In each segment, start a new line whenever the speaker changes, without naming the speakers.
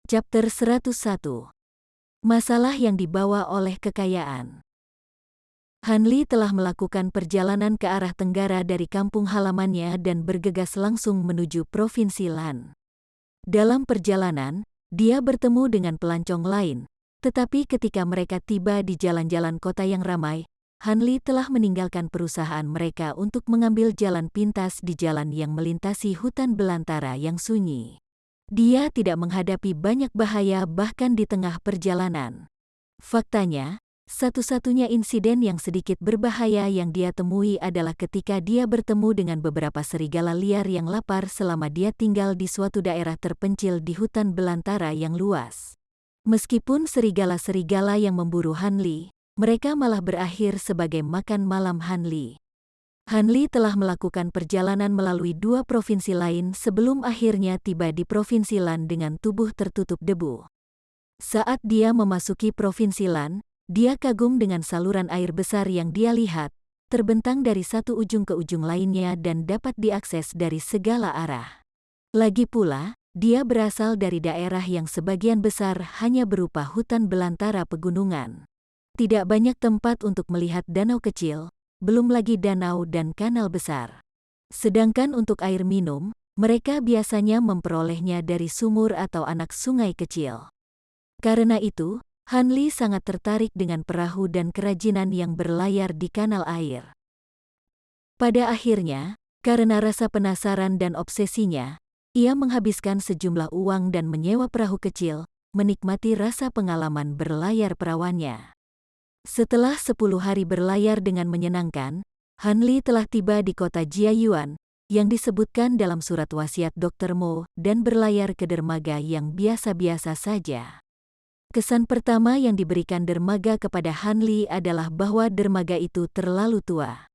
Chapter 101. Masalah yang dibawa oleh kekayaan. Hanli telah melakukan perjalanan ke arah tenggara dari kampung halamannya dan bergegas langsung menuju Provinsi Lan. Dalam perjalanan, dia bertemu dengan pelancong lain, tetapi ketika mereka tiba di jalan-jalan kota yang ramai, Hanli telah meninggalkan perusahaan mereka untuk mengambil jalan pintas di jalan yang melintasi hutan belantara yang sunyi. Dia tidak menghadapi banyak bahaya bahkan di tengah perjalanan. Faktanya, satu-satunya insiden yang sedikit berbahaya yang dia temui adalah ketika dia bertemu dengan beberapa serigala liar yang lapar selama dia tinggal di suatu daerah terpencil di hutan belantara yang luas. Meskipun serigala-serigala yang memburu Hanli, mereka malah berakhir sebagai makan malam Hanli. Hanli telah melakukan perjalanan melalui 2 provinsi lain sebelum akhirnya tiba di Provinsi Lan dengan tubuh tertutup debu. Saat dia memasuki Provinsi Lan, dia kagum dengan saluran air besar yang dia lihat, terbentang dari satu ujung ke ujung lainnya dan dapat diakses dari segala arah. Lagi pula, dia berasal dari daerah yang sebagian besar hanya berupa hutan belantara pegunungan. Tidak banyak tempat untuk melihat danau kecil, belum lagi danau dan kanal besar. Sedangkan untuk air minum, mereka biasanya memperolehnya dari sumur atau anak sungai kecil. Karena itu, Hanli sangat tertarik dengan perahu dan kerajinan yang berlayar di kanal air. Pada akhirnya, karena rasa penasaran dan obsesinya, ia menghabiskan sejumlah uang dan menyewa perahu kecil, menikmati rasa pengalaman berlayar perawannya. Setelah 10 hari berlayar dengan menyenangkan, Hanli telah tiba di kota Jiayuan, yang disebutkan dalam surat wasiat Dr. Mo, dan berlayar ke dermaga yang biasa-biasa saja. Kesan pertama yang diberikan dermaga kepada Hanli adalah bahwa dermaga itu terlalu tua.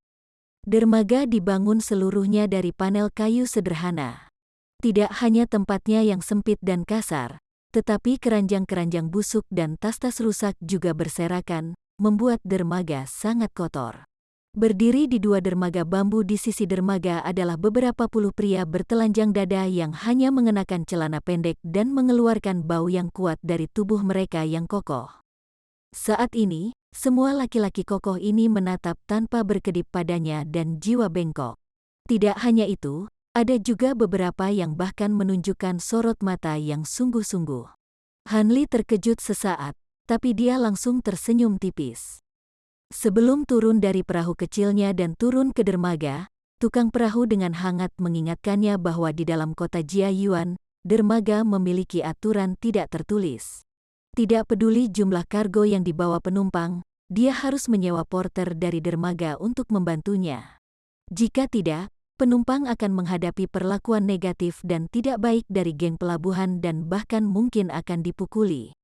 Dermaga dibangun seluruhnya dari panel kayu sederhana. Tidak hanya tempatnya yang sempit dan kasar, tetapi keranjang-keranjang busuk dan tas-tas rusak juga berserakan, membuat dermaga sangat kotor. Berdiri di 2 dermaga bambu di sisi dermaga adalah beberapa puluh pria bertelanjang dada yang hanya mengenakan celana pendek dan mengeluarkan bau yang kuat dari tubuh mereka yang kokoh. Saat ini, semua laki-laki kokoh ini menatap tanpa berkedip padanya dan jiwa bengkok. Tidak hanya itu, ada juga beberapa yang bahkan menunjukkan sorot mata yang sungguh-sungguh. Hanli terkejut sesaat, tapi dia langsung tersenyum tipis. Sebelum turun dari perahu kecilnya dan turun ke dermaga, tukang perahu dengan hangat mengingatkannya bahwa di dalam kota Jiayuan, dermaga memiliki aturan tidak tertulis. Tidak peduli jumlah kargo yang dibawa penumpang, dia harus menyewa porter dari dermaga untuk membantunya. Jika tidak, penumpang akan menghadapi perlakuan negatif dan tidak baik dari geng pelabuhan dan bahkan mungkin akan dipukuli.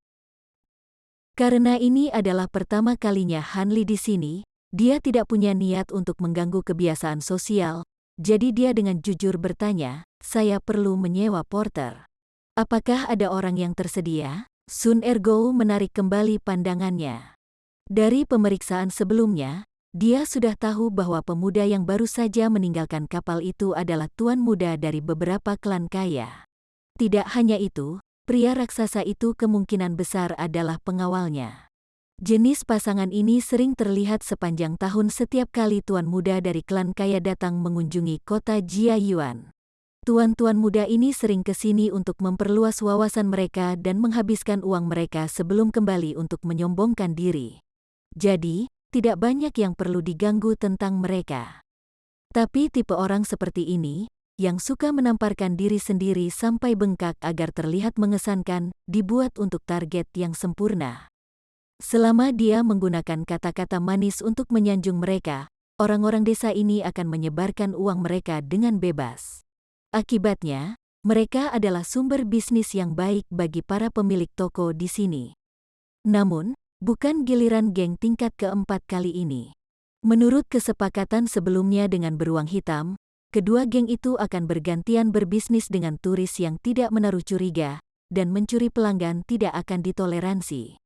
Karena ini adalah pertama kalinya Hanli di sini, dia tidak punya niat untuk mengganggu kebiasaan sosial, jadi dia dengan jujur bertanya, "Saya perlu menyewa porter. Apakah ada orang yang tersedia?" Sun Ergo menarik kembali pandangannya. Dari pemeriksaan sebelumnya, dia sudah tahu bahwa pemuda yang baru saja meninggalkan kapal itu adalah tuan muda dari beberapa klan kaya. Tidak hanya itu, pria raksasa itu kemungkinan besar adalah pengawalnya. Jenis pasangan ini sering terlihat sepanjang tahun setiap kali tuan muda dari klan kaya datang mengunjungi kota Jiayuan. Tuan-tuan muda ini sering ke sini untuk memperluas wawasan mereka dan menghabiskan uang mereka sebelum kembali untuk menyombongkan diri. Jadi, tidak banyak yang perlu diganggu tentang mereka. Tapi tipe orang seperti ini, yang suka menamparkan diri sendiri sampai bengkak agar terlihat mengesankan, dibuat untuk target yang sempurna. Selama dia menggunakan kata-kata manis untuk menyanjung mereka, orang-orang desa ini akan menyebarkan uang mereka dengan bebas. Akibatnya, mereka adalah sumber bisnis yang baik bagi para pemilik toko di sini. Namun, bukan giliran geng tingkat keempat kali ini. Menurut kesepakatan sebelumnya dengan beruang hitam, kedua geng itu akan bergantian berbisnis dengan turis yang tidak menaruh curiga, dan mencuri pelanggan tidak akan ditoleransi.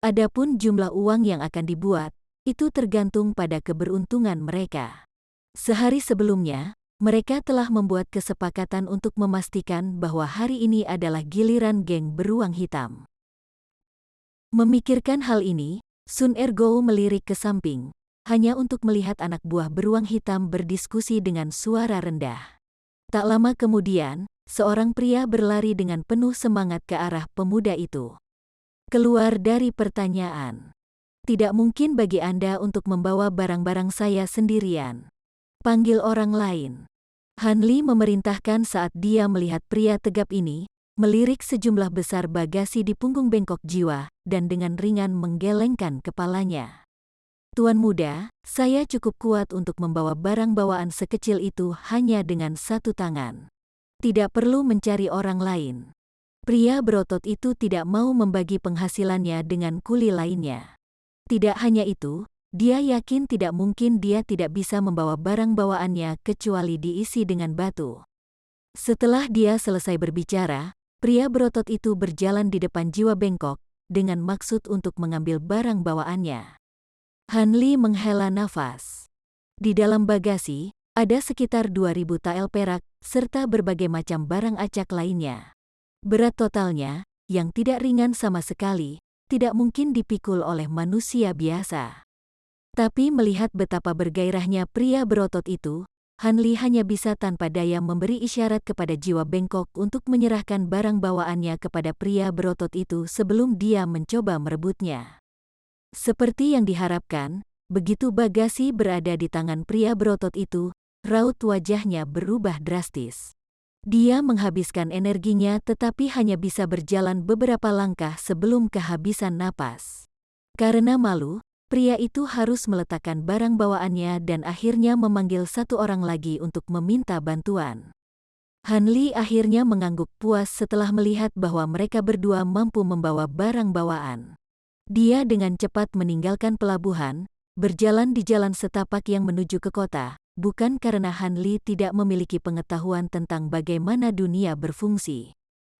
Adapun jumlah uang yang akan dibuat, itu tergantung pada keberuntungan mereka. Sehari sebelumnya, Mereka telah membuat kesepakatan untuk memastikan bahwa hari ini adalah giliran geng beruang hitam. Memikirkan hal ini, Sun Ergo melirik ke samping, hanya untuk melihat anak buah beruang hitam berdiskusi dengan suara rendah. Tak lama kemudian, seorang pria berlari dengan penuh semangat ke arah pemuda itu. Keluar dari pertanyaan. Tidak mungkin bagi Anda untuk membawa barang-barang saya sendirian. Panggil orang lain. Han Li memerintahkan saat dia melihat pria tegap ini, melirik sejumlah besar bagasi di punggung bengkok jiwa, dan dengan ringan menggelengkan kepalanya. Tuan muda, saya cukup kuat untuk membawa barang bawaan sekecil itu hanya dengan satu tangan. Tidak perlu mencari orang lain. Pria berotot itu tidak mau membagi penghasilannya dengan kuli lainnya. Tidak hanya itu, dia yakin tidak mungkin dia tidak bisa membawa barang bawaannya kecuali diisi dengan batu. Setelah dia selesai berbicara, pria berotot itu berjalan di depan jiwa bengkok, dengan maksud untuk mengambil barang bawaannya. Han Li menghela nafas. Di dalam bagasi, ada sekitar 2.000 tael perak, serta berbagai macam barang acak lainnya. Berat totalnya, yang tidak ringan sama sekali, tidak mungkin dipikul oleh manusia biasa. Tapi melihat betapa bergairahnya pria berotot itu, Han Li hanya bisa tanpa daya memberi isyarat kepada jiwa bengkok untuk menyerahkan barang bawaannya kepada pria berotot itu sebelum dia mencoba merebutnya. Seperti yang diharapkan, begitu bagasi berada di tangan pria berotot itu, raut wajahnya berubah drastis. Dia menghabiskan energinya tetapi hanya bisa berjalan beberapa langkah sebelum kehabisan napas. Karena malu, pria itu harus meletakkan barang bawaannya dan akhirnya memanggil satu orang lagi untuk meminta bantuan. Han Li akhirnya mengangguk puas setelah melihat bahwa mereka berdua mampu membawa barang bawaan. Dia dengan cepat meninggalkan pelabuhan, berjalan di jalan setapak yang menuju ke kota, bukan karena Han Li tidak memiliki pengetahuan tentang bagaimana dunia berfungsi.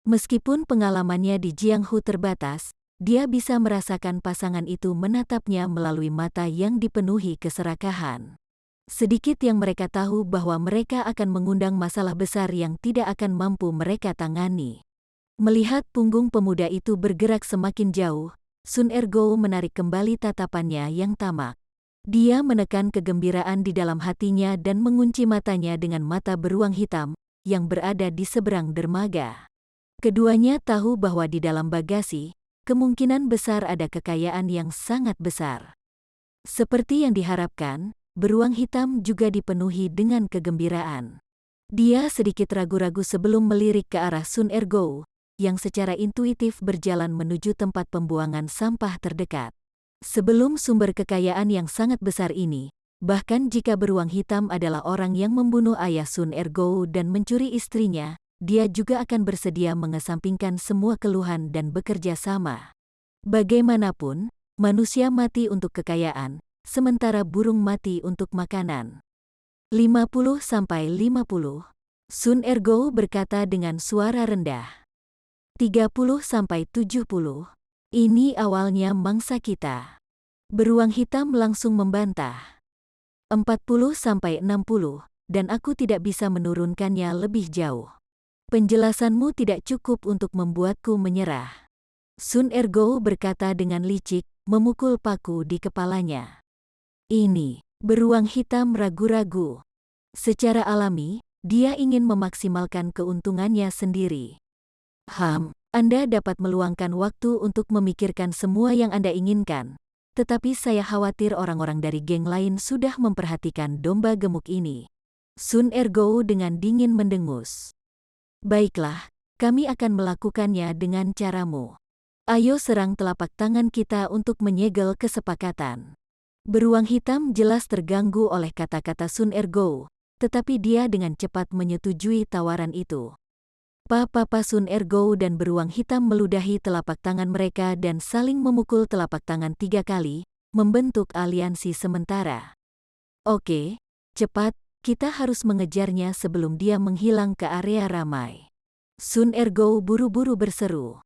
Meskipun pengalamannya di Jianghu terbatas, dia bisa merasakan pasangan itu menatapnya melalui mata yang dipenuhi keserakahan. Sedikit yang mereka tahu bahwa mereka akan mengundang masalah besar yang tidak akan mampu mereka tangani. Melihat punggung pemuda itu bergerak semakin jauh, Sun Ergo menarik kembali tatapannya yang tamak. Dia menekan kegembiraan di dalam hatinya dan mengunci matanya dengan mata beruang hitam yang berada di seberang dermaga. Keduanya tahu bahwa di dalam bagasi, kemungkinan besar ada kekayaan yang sangat besar. Seperti yang diharapkan, beruang hitam juga dipenuhi dengan kegembiraan. Dia sedikit ragu-ragu sebelum melirik ke arah Sun Ergo, yang secara intuitif berjalan menuju tempat pembuangan sampah terdekat. Sebelum sumber kekayaan yang sangat besar ini, bahkan jika beruang hitam adalah orang yang membunuh ayah Sun Ergo dan mencuri istrinya, dia juga akan bersedia mengesampingkan semua keluhan dan bekerja sama. Bagaimanapun, manusia mati untuk kekayaan, sementara burung mati untuk makanan. 50-50, Sun Ergo berkata dengan suara rendah. 30-70, ini awalnya mangsa kita. Beruang hitam langsung membantah. 40-60, dan aku tidak bisa menurunkannya lebih jauh. Penjelasanmu tidak cukup untuk membuatku menyerah. Sun Ergo berkata dengan licik, memukul paku di kepalanya. Ini, beruang hitam ragu-ragu. Secara alami, dia ingin memaksimalkan keuntungannya sendiri. Anda dapat meluangkan waktu untuk memikirkan semua yang Anda inginkan, tetapi saya khawatir orang-orang dari geng lain sudah memperhatikan domba gemuk ini. Sun Ergo dengan dingin mendengus. Baiklah, kami akan melakukannya dengan caramu. Ayo serang telapak tangan kita untuk menyegel kesepakatan. Beruang hitam jelas terganggu oleh kata-kata Sun Ergo, tetapi dia dengan cepat menyetujui tawaran itu. Papa Sun Ergo dan beruang hitam meludahi telapak tangan mereka dan saling memukul telapak tangan 3 kali, membentuk aliansi sementara. Oke, cepat, kita harus mengejarnya sebelum dia menghilang ke area ramai. Sun Ergo buru-buru berseru.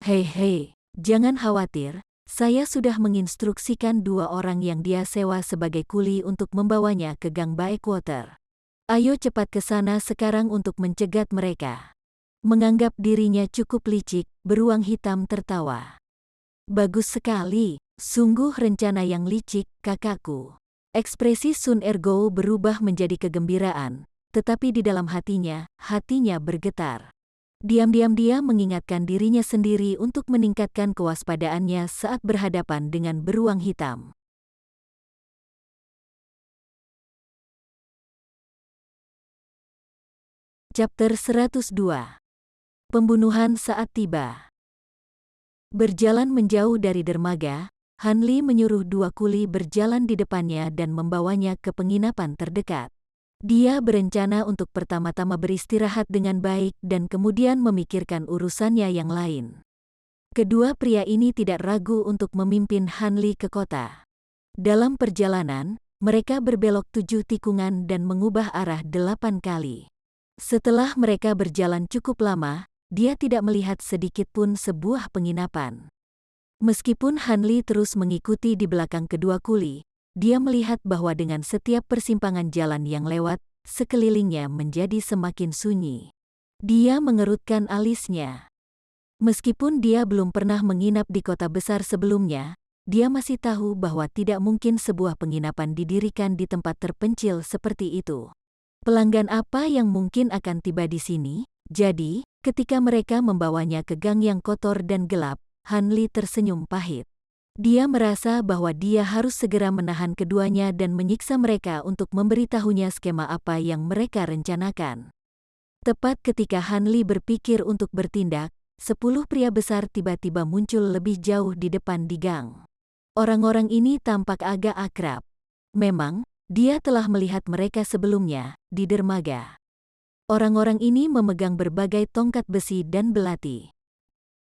Hei, jangan khawatir, saya sudah menginstruksikan 2 orang yang dia sewa sebagai kuli untuk membawanya ke Gang Baekwater. Ayo cepat ke sana sekarang untuk mencegat mereka. Menganggap dirinya cukup licik, beruang hitam tertawa. Bagus sekali, sungguh rencana yang licik, kakakku. Ekspresi Sun Ergo berubah menjadi kegembiraan, tetapi di dalam hatinya bergetar. Diam-diam dia mengingatkan dirinya sendiri untuk meningkatkan kewaspadaannya saat berhadapan dengan beruang hitam. Chapter 102. Pembunuhan saat tiba. Berjalan menjauh dari dermaga, Han Li menyuruh 2 kuli berjalan di depannya dan membawanya ke penginapan terdekat. Dia berencana untuk pertama-tama beristirahat dengan baik dan kemudian memikirkan urusannya yang lain. Kedua pria ini tidak ragu untuk memimpin Han Li ke kota. Dalam perjalanan, mereka berbelok 7 tikungan dan mengubah arah 8 kali. Setelah mereka berjalan cukup lama, dia tidak melihat sedikit pun sebuah penginapan. Meskipun Han Li terus mengikuti di belakang kedua kuli, dia melihat bahwa dengan setiap persimpangan jalan yang lewat, sekelilingnya menjadi semakin sunyi. Dia mengerutkan alisnya. Meskipun dia belum pernah menginap di kota besar sebelumnya, dia masih tahu bahwa tidak mungkin sebuah penginapan didirikan di tempat terpencil seperti itu. Pelanggan apa yang mungkin akan tiba di sini? Jadi, ketika mereka membawanya ke gang yang kotor dan gelap, Han Li tersenyum pahit. Dia merasa bahwa dia harus segera menahan keduanya dan menyiksa mereka untuk memberitahunya skema apa yang mereka rencanakan. Tepat ketika Han Li berpikir untuk bertindak, 10 pria besar tiba-tiba muncul lebih jauh di depan di gang. Orang-orang ini tampak agak akrab. Memang, dia telah melihat mereka sebelumnya, di dermaga. Orang-orang ini memegang berbagai tongkat besi dan belati.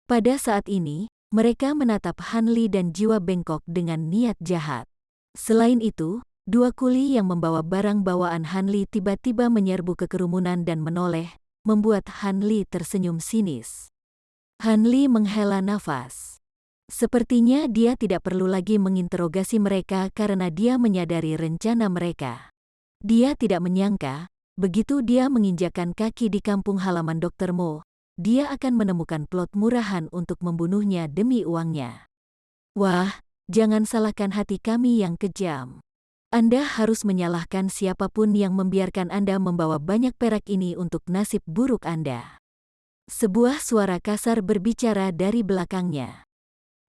Pada saat ini, mereka menatap Han Li dan jiwa bengkok dengan niat jahat. Selain itu, 2 kuli yang membawa barang bawaan Han Li tiba-tiba menyerbu ke kerumunan dan menoleh, membuat Han Li tersenyum sinis. Han Li menghela nafas. Sepertinya dia tidak perlu lagi menginterogasi mereka karena dia menyadari rencana mereka. Dia tidak menyangka, begitu dia menginjakkan kaki di kampung halaman Dr. Mo, dia akan menemukan plot murahan untuk membunuhnya demi uangnya. Wah, jangan salahkan hati kami yang kejam. Anda harus menyalahkan siapapun yang membiarkan Anda membawa banyak perak ini untuk nasib buruk Anda. Sebuah suara kasar berbicara dari belakangnya.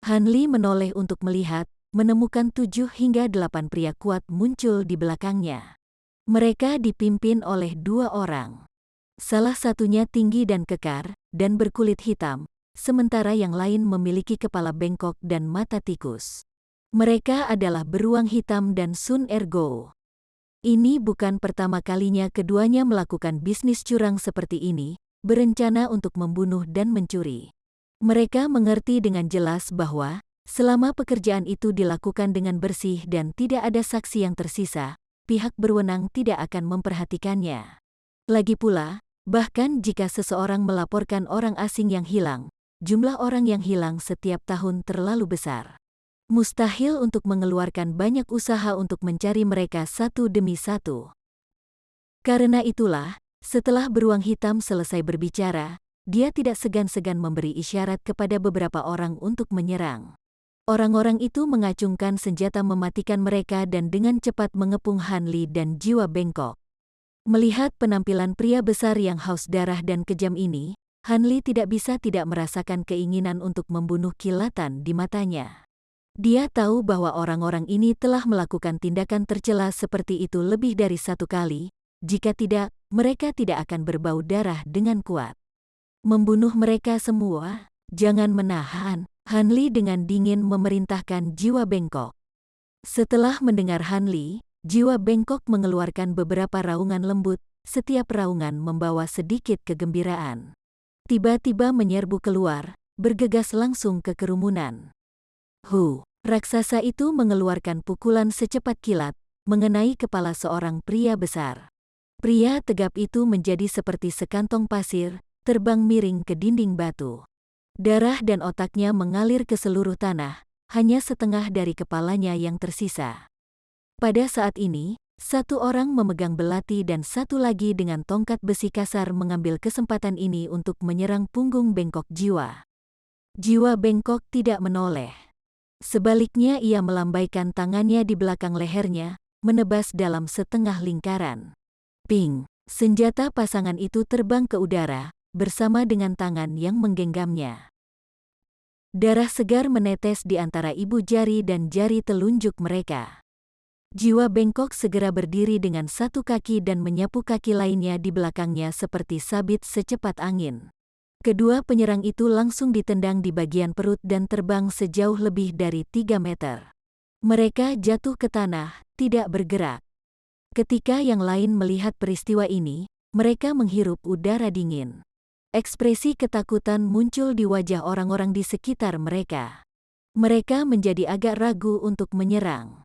Han Li menoleh untuk melihat, menemukan 7 hingga 8 pria kuat muncul di belakangnya. Mereka dipimpin oleh 2 orang. Salah satunya tinggi dan kekar, dan berkulit hitam, sementara yang lain memiliki kepala bengkok dan mata tikus. Mereka adalah beruang hitam dan Sun Ergo. Ini bukan pertama kalinya keduanya melakukan bisnis curang seperti ini, berencana untuk membunuh dan mencuri. Mereka mengerti dengan jelas bahwa, selama pekerjaan itu dilakukan dengan bersih dan tidak ada saksi yang tersisa, pihak berwenang tidak akan memperhatikannya. Lagi pula, bahkan jika seseorang melaporkan orang asing yang hilang, jumlah orang yang hilang setiap tahun terlalu besar. Mustahil untuk mengeluarkan banyak usaha untuk mencari mereka satu demi satu. Karena itulah, setelah beruang hitam selesai berbicara, dia tidak segan-segan memberi isyarat kepada beberapa orang untuk menyerang. Orang-orang itu mengacungkan senjata mematikan mereka dan dengan cepat mengepung Han Li dan jiwa bengkok. Melihat penampilan pria besar yang haus darah dan kejam ini, Han Li tidak bisa tidak merasakan keinginan untuk membunuh kilatan di matanya. Dia tahu bahwa orang-orang ini telah melakukan tindakan tercela seperti itu lebih dari 1 kali, jika tidak, mereka tidak akan berbau darah dengan kuat. Membunuh mereka semua, jangan menahan, Han Li dengan dingin memerintahkan jiwa bengkok. Setelah mendengar Han Li, jiwa bengkok mengeluarkan beberapa raungan lembut, setiap raungan membawa sedikit kegembiraan. Tiba-tiba menyerbu keluar, bergegas langsung ke kerumunan. Raksasa itu mengeluarkan pukulan secepat kilat, mengenai kepala seorang pria besar. Pria tegap itu menjadi seperti sekantong pasir, terbang miring ke dinding batu. Darah dan otaknya mengalir ke seluruh tanah, hanya setengah dari kepalanya yang tersisa. Pada saat ini, Satu orang memegang belati dan satu lagi dengan tongkat besi kasar mengambil kesempatan ini untuk menyerang punggung bengkok Jiwa. Jiwa bengkok tidak menoleh. Sebaliknya ia melambaikan tangannya di belakang lehernya, menebas dalam setengah lingkaran. Ping! Senjata pasangan itu terbang ke udara, bersama dengan tangan yang menggenggamnya. Darah segar menetes di antara ibu jari dan jari telunjuk mereka. Jiwa bengkok segera berdiri dengan satu kaki dan menyapu kaki lainnya di belakangnya seperti sabit secepat angin. Kedua penyerang itu langsung ditendang di bagian perut dan terbang sejauh lebih dari 3 meter. Mereka jatuh ke tanah, tidak bergerak. Ketika yang lain melihat peristiwa ini, mereka menghirup udara dingin. Ekspresi ketakutan muncul di wajah orang-orang di sekitar mereka. Mereka menjadi agak ragu untuk menyerang.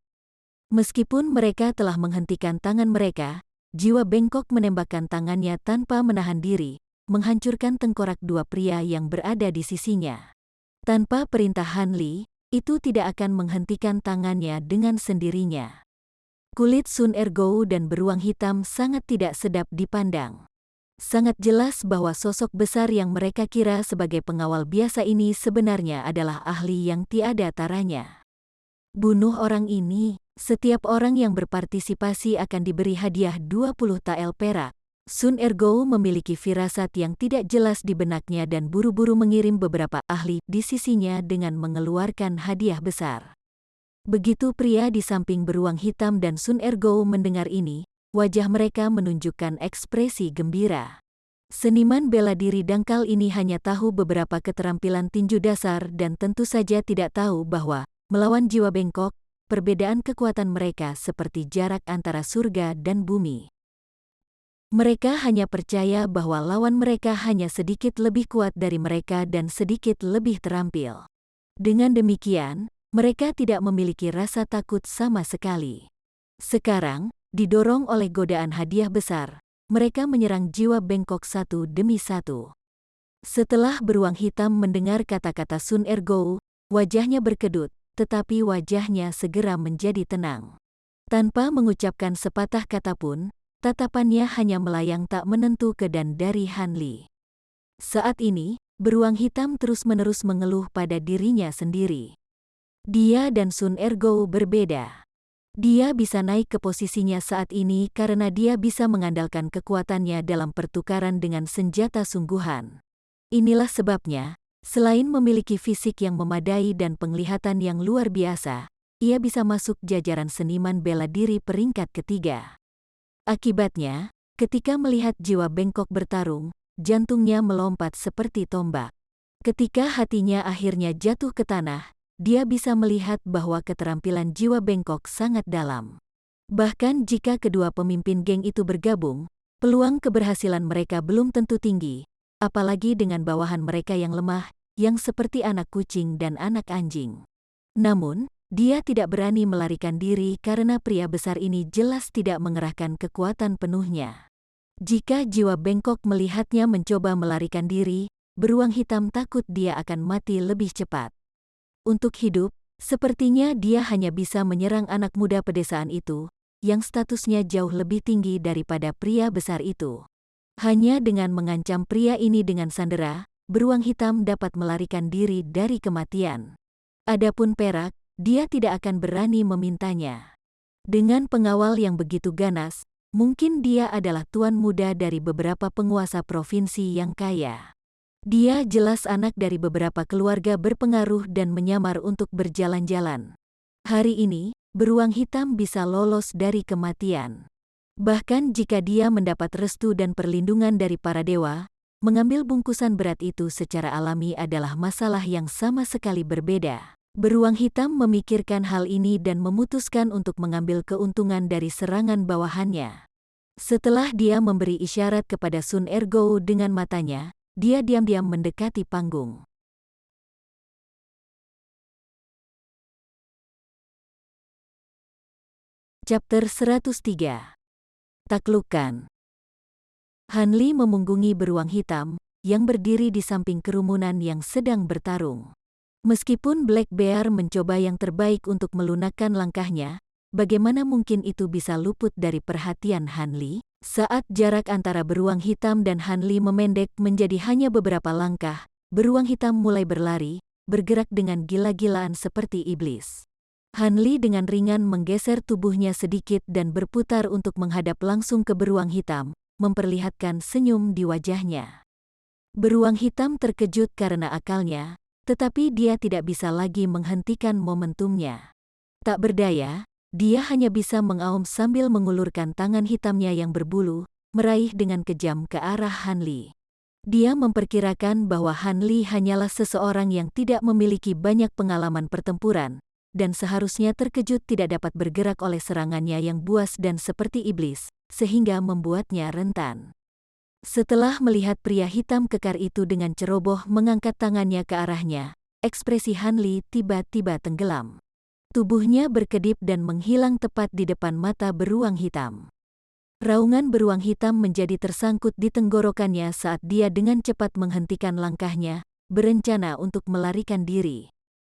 Meskipun mereka telah menghentikan tangan mereka, Jiwa bengkok menembakkan tangannya tanpa menahan diri, menghancurkan tengkorak dua pria yang berada di sisinya. Tanpa perintah Han Li, itu tidak akan menghentikan tangannya dengan sendirinya. Kulit Sun Ergou dan beruang hitam sangat tidak sedap dipandang. Sangat jelas bahwa sosok besar yang mereka kira sebagai pengawal biasa ini sebenarnya adalah ahli yang tiada taranya. Bunuh orang ini. Setiap orang yang berpartisipasi akan diberi hadiah 20 tael perak. Sun Ergou memiliki firasat yang tidak jelas di benaknya dan buru-buru mengirim beberapa ahli di sisinya dengan mengeluarkan hadiah besar. Begitu pria di samping beruang hitam dan Sun Ergou mendengar ini, wajah mereka menunjukkan ekspresi gembira. Seniman bela diri dangkal ini hanya tahu beberapa keterampilan tinju dasar dan tentu saja tidak tahu bahwa melawan jiwa bengkok, perbedaan kekuatan mereka seperti jarak antara surga dan bumi. Mereka hanya percaya bahwa lawan mereka hanya sedikit lebih kuat dari mereka dan sedikit lebih terampil. Dengan demikian, mereka tidak memiliki rasa takut sama sekali. Sekarang, didorong oleh godaan hadiah besar, mereka menyerang jiwa bengkok satu demi satu. Setelah beruang hitam mendengar kata-kata Sun Ergou, wajahnya berkedut, tetapi wajahnya segera menjadi tenang. Tanpa mengucapkan sepatah kata pun, tatapannya hanya melayang tak menentu ke dan dari Han Li. Saat ini, beruang hitam terus-menerus mengeluh pada dirinya sendiri. Dia dan Sun Ergou berbeda. Dia bisa naik ke posisinya saat ini karena dia bisa mengandalkan kekuatannya dalam pertukaran dengan senjata sungguhan. Inilah sebabnya, selain memiliki fisik yang memadai dan penglihatan yang luar biasa, ia bisa masuk jajaran seniman bela diri peringkat ketiga. Akibatnya, ketika melihat jiwa bengkok bertarung, jantungnya melompat seperti tombak. Ketika hatinya akhirnya jatuh ke tanah, dia bisa melihat bahwa keterampilan jiwa bengkok sangat dalam. Bahkan jika kedua pemimpin geng itu bergabung, peluang keberhasilan mereka belum tentu tinggi, apalagi dengan bawahan mereka yang lemah, yang seperti anak kucing dan anak anjing. Namun, dia tidak berani melarikan diri karena pria besar ini jelas tidak mengerahkan kekuatan penuhnya. Jika jiwa bengkok melihatnya mencoba melarikan diri, beruang hitam takut dia akan mati lebih cepat. Untuk hidup, sepertinya dia hanya bisa menyerang anak muda pedesaan itu, yang statusnya jauh lebih tinggi daripada pria besar itu. Hanya dengan mengancam pria ini dengan sandera, beruang hitam dapat melarikan diri dari kematian. Adapun perak, dia tidak akan berani memintanya. Dengan pengawal yang begitu ganas, mungkin dia adalah tuan muda dari beberapa penguasa provinsi yang kaya. Dia jelas anak dari beberapa keluarga berpengaruh dan menyamar untuk berjalan-jalan. Hari ini, beruang hitam bisa lolos dari kematian. Bahkan jika dia mendapat restu dan perlindungan dari para dewa, mengambil bungkusan berat itu secara alami adalah masalah yang sama sekali berbeda. Beruang hitam memikirkan hal ini dan memutuskan untuk mengambil keuntungan dari serangan bawahannya. Setelah dia memberi isyarat kepada Sun Ergou dengan matanya, dia diam-diam mendekati panggung. Chapter 103. Taklukan. Han Li memunggungi beruang hitam, yang berdiri di samping kerumunan yang sedang bertarung. Meskipun Black Bear mencoba yang terbaik untuk melunakkan langkahnya, bagaimana mungkin itu bisa luput dari perhatian Han Li? Saat jarak antara beruang hitam dan Han Li memendek menjadi hanya beberapa langkah, beruang hitam mulai berlari, bergerak dengan gila-gilaan seperti iblis. Han Li dengan ringan menggeser tubuhnya sedikit dan berputar untuk menghadap langsung ke beruang hitam, memperlihatkan senyum di wajahnya. Beruang hitam terkejut karena akalnya, tetapi dia tidak bisa lagi menghentikan momentumnya. Tak berdaya, dia hanya bisa mengaum sambil mengulurkan tangan hitamnya yang berbulu, meraih dengan kejam ke arah Han Li. Dia memperkirakan bahwa Han Li hanyalah seseorang yang tidak memiliki banyak pengalaman pertempuran, dan seharusnya terkejut tidak dapat bergerak oleh serangannya yang buas dan seperti iblis, sehingga membuatnya rentan. Setelah melihat pria hitam kekar itu dengan ceroboh mengangkat tangannya ke arahnya, ekspresi Han Li tiba-tiba tenggelam. Tubuhnya berkedip dan menghilang tepat di depan mata beruang hitam. Raungan beruang hitam menjadi tersangkut di tenggorokannya saat dia dengan cepat menghentikan langkahnya, berencana untuk melarikan diri.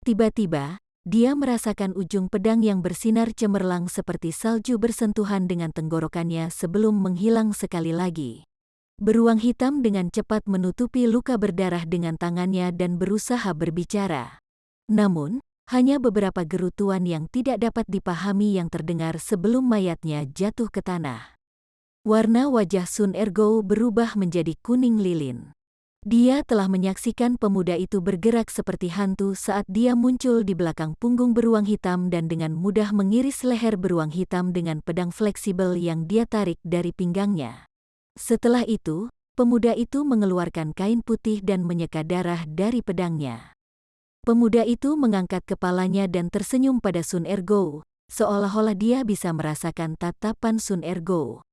Tiba-tiba, dia merasakan ujung pedang yang bersinar cemerlang seperti salju bersentuhan dengan tenggorokannya sebelum menghilang sekali lagi. Beruang hitam dengan cepat menutupi luka berdarah dengan tangannya dan berusaha berbicara. Namun, hanya beberapa gerutuan yang tidak dapat dipahami yang terdengar sebelum mayatnya jatuh ke tanah. Warna wajah Sun Ergo berubah menjadi kuning lilin. Dia telah menyaksikan pemuda itu bergerak seperti hantu saat dia muncul di belakang punggung beruang hitam dan dengan mudah mengiris leher beruang hitam dengan pedang fleksibel yang dia tarik dari pinggangnya. Setelah itu, pemuda itu mengeluarkan kain putih dan menyeka darah dari pedangnya. Pemuda itu mengangkat kepalanya dan tersenyum pada Sun Ergo, seolah-olah dia bisa merasakan tatapan Sun Ergo.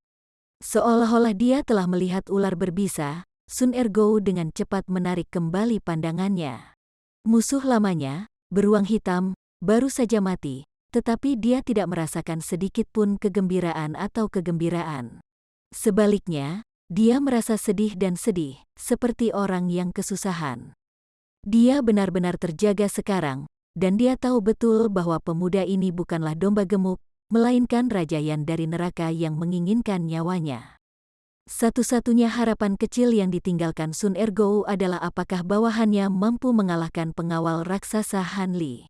Seolah-olah dia telah melihat ular berbisa, Sun Ergo dengan cepat menarik kembali pandangannya. Musuh lamanya, beruang hitam, baru saja mati, tetapi dia tidak merasakan sedikit pun kegembiraan atau kegembiraan. Sebaliknya, dia merasa sedih dan sedih, seperti orang yang kesusahan. Dia benar-benar terjaga sekarang, dan dia tahu betul bahwa pemuda ini bukanlah domba gemuk, melainkan raja Yan dari neraka yang menginginkan nyawanya. Satu-satunya harapan kecil yang ditinggalkan Sun Ergo adalah apakah bawahannya mampu mengalahkan pengawal raksasa Han Li.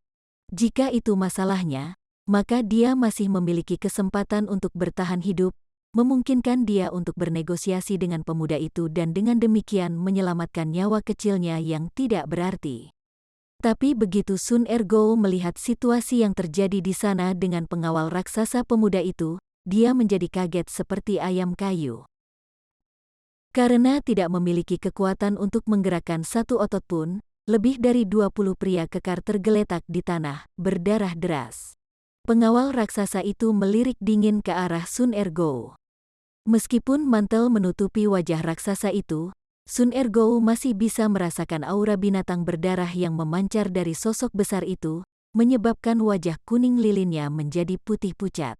Jika itu masalahnya, maka dia masih memiliki kesempatan untuk bertahan hidup, memungkinkan dia untuk bernegosiasi dengan pemuda itu dan dengan demikian menyelamatkan nyawa kecilnya yang tidak berarti. Tapi begitu Sun Ergo melihat situasi yang terjadi di sana dengan pengawal raksasa pemuda itu, dia menjadi kaget seperti ayam kayu. Karena tidak memiliki kekuatan untuk menggerakkan satu otot pun, lebih dari 20 pria kekar tergeletak di tanah, berdarah deras. Pengawal raksasa itu melirik dingin ke arah Sun Ergo. Meskipun mantel menutupi wajah raksasa itu, Sun Ergo masih bisa merasakan aura binatang berdarah yang memancar dari sosok besar itu, menyebabkan wajah kuning lilinnya menjadi putih pucat.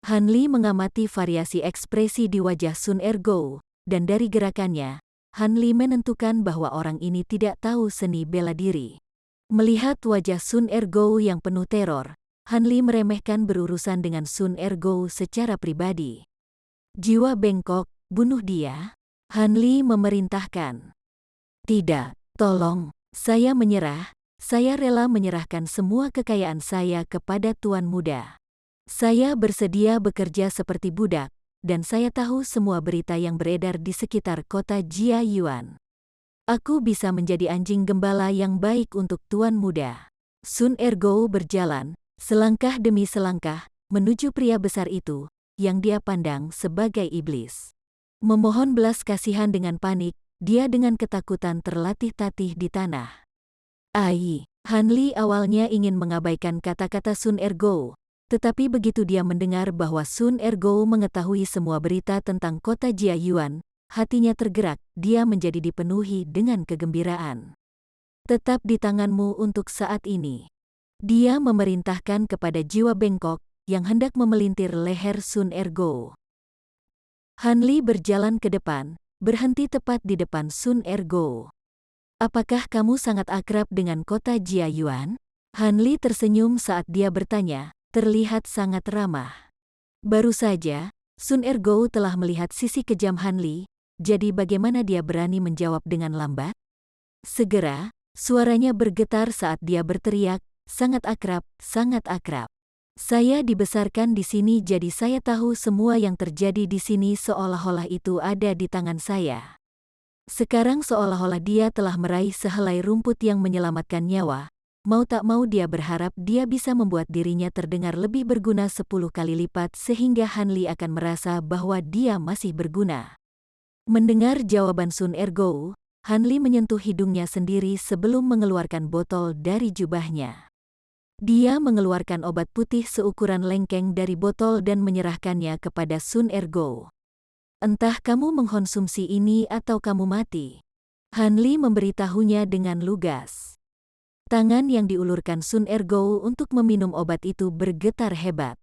Han Li mengamati variasi ekspresi di wajah Sun Ergo, dan dari gerakannya, Han Li menentukan bahwa orang ini tidak tahu seni bela diri. Melihat wajah Sun Ergo yang penuh teror, Han Li meremehkan berurusan dengan Sun Ergo secara pribadi. Jiwa bengkok, bunuh dia. Han Li memerintahkan. Tidak, tolong, saya menyerah, saya rela menyerahkan semua kekayaan saya kepada Tuan Muda. Saya bersedia bekerja seperti budak, dan saya tahu semua berita yang beredar di sekitar kota Jia Yuan. Aku bisa menjadi anjing gembala yang baik untuk Tuan Muda. Sun Ergo berjalan, selangkah demi selangkah, menuju pria besar itu, yang dia pandang sebagai iblis. Memohon belas kasihan dengan panik, dia dengan ketakutan terlatih-tatih di tanah. Ai, Han Li awalnya ingin mengabaikan kata-kata Sun Ergo, tetapi begitu dia mendengar bahwa Sun Ergo mengetahui semua berita tentang kota Jia Yuan, hatinya tergerak, dia menjadi dipenuhi dengan kegembiraan. Tetap di tanganmu untuk saat ini. Dia memerintahkan kepada jiwa bengkok, yang hendak memelintir leher Sun Ergo. Han Li berjalan ke depan, berhenti tepat di depan Sun Ergo. Apakah kamu sangat akrab dengan kota Jia Yuan? Han Li tersenyum saat dia bertanya, terlihat sangat ramah. Baru saja, Sun Ergo telah melihat sisi kejam Han Li, jadi bagaimana dia berani menjawab dengan lambat? Segera, suaranya bergetar saat dia berteriak, sangat akrab, sangat akrab. Saya dibesarkan di sini jadi saya tahu semua yang terjadi di sini seolah-olah itu ada di tangan saya. Sekarang seolah-olah dia telah meraih sehelai rumput yang menyelamatkan nyawa. Mau tak mau dia berharap dia bisa membuat dirinya terdengar lebih berguna 10 kali lipat sehingga Han Li akan merasa bahwa dia masih berguna. Mendengar jawaban Sun Ergo, Han Li menyentuh hidungnya sendiri sebelum mengeluarkan botol dari jubahnya. Dia mengeluarkan obat putih seukuran lengkeng dari botol dan menyerahkannya kepada Sun Ergo. Entah kamu mengkonsumsi ini atau kamu mati. Han Li memberitahunya dengan lugas. Tangan yang diulurkan Sun Ergo untuk meminum obat itu bergetar hebat.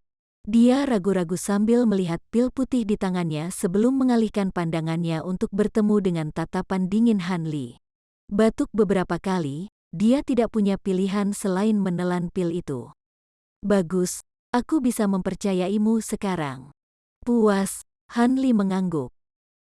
Dia ragu-ragu sambil melihat pil putih di tangannya sebelum mengalihkan pandangannya untuk bertemu dengan tatapan dingin Han Li. Batuk beberapa kali, dia tidak punya pilihan selain menelan pil itu. Bagus, aku bisa mempercayaimu sekarang. Puas, Han Li mengangguk.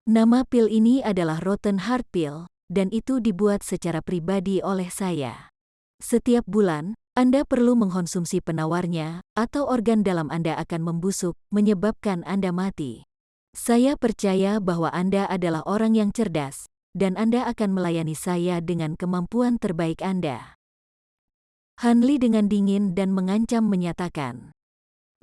Nama pil ini adalah Rotten Heart Pill, dan itu dibuat secara pribadi oleh saya. Setiap bulan, Anda perlu mengkonsumsi penawarnya, atau organ dalam Anda akan membusuk, menyebabkan Anda mati. Saya percaya bahwa Anda adalah orang yang cerdas, dan Anda akan melayani saya dengan kemampuan terbaik Anda. Han Li dengan dingin dan mengancam menyatakan.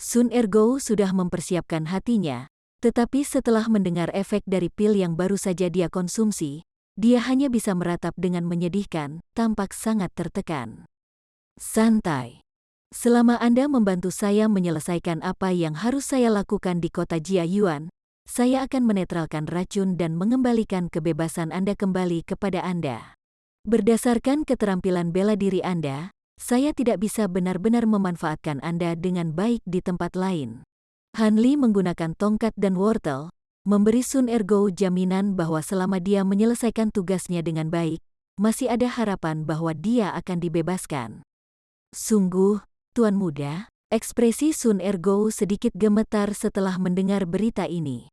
Sun Ergo sudah mempersiapkan hatinya, tetapi setelah mendengar efek dari pil yang baru saja dia konsumsi, dia hanya bisa meratap dengan menyedihkan, tampak sangat tertekan. Santai. Selama Anda membantu saya menyelesaikan apa yang harus saya lakukan di kota Jiayuan, saya akan menetralkan racun dan mengembalikan kebebasan Anda kembali kepada Anda. Berdasarkan keterampilan bela diri Anda, saya tidak bisa benar-benar memanfaatkan Anda dengan baik di tempat lain. Han Li menggunakan tongkat dan wortel, memberi Sun Ergo jaminan bahwa selama dia menyelesaikan tugasnya dengan baik, masih ada harapan bahwa dia akan dibebaskan. Sungguh, Tuan Muda, ekspresi Sun Ergo sedikit gemetar setelah mendengar berita ini.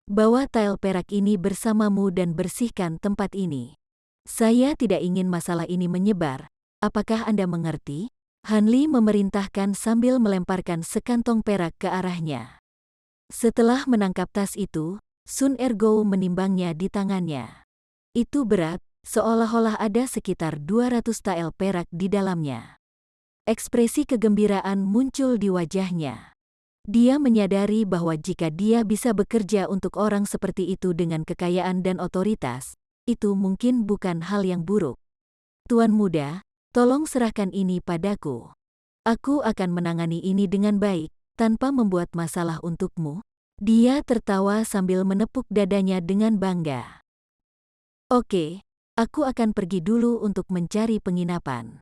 Bawa tael perak ini bersamamu dan bersihkan tempat ini. Saya tidak ingin masalah ini menyebar, apakah Anda mengerti? Han Li memerintahkan sambil melemparkan sekantong perak ke arahnya. Setelah menangkap tas itu, Sun Ergo menimbangnya di tangannya. Itu berat, seolah-olah ada sekitar 200 tael perak di dalamnya. Ekspresi kegembiraan muncul di wajahnya. Dia menyadari bahwa jika dia bisa bekerja untuk orang seperti itu dengan kekayaan dan otoritas, itu mungkin bukan hal yang buruk. Tuan Muda, tolong serahkan ini padaku. Aku akan menangani ini dengan baik, tanpa membuat masalah untukmu. Dia tertawa sambil menepuk dadanya dengan bangga. Oke, aku akan pergi dulu untuk mencari penginapan.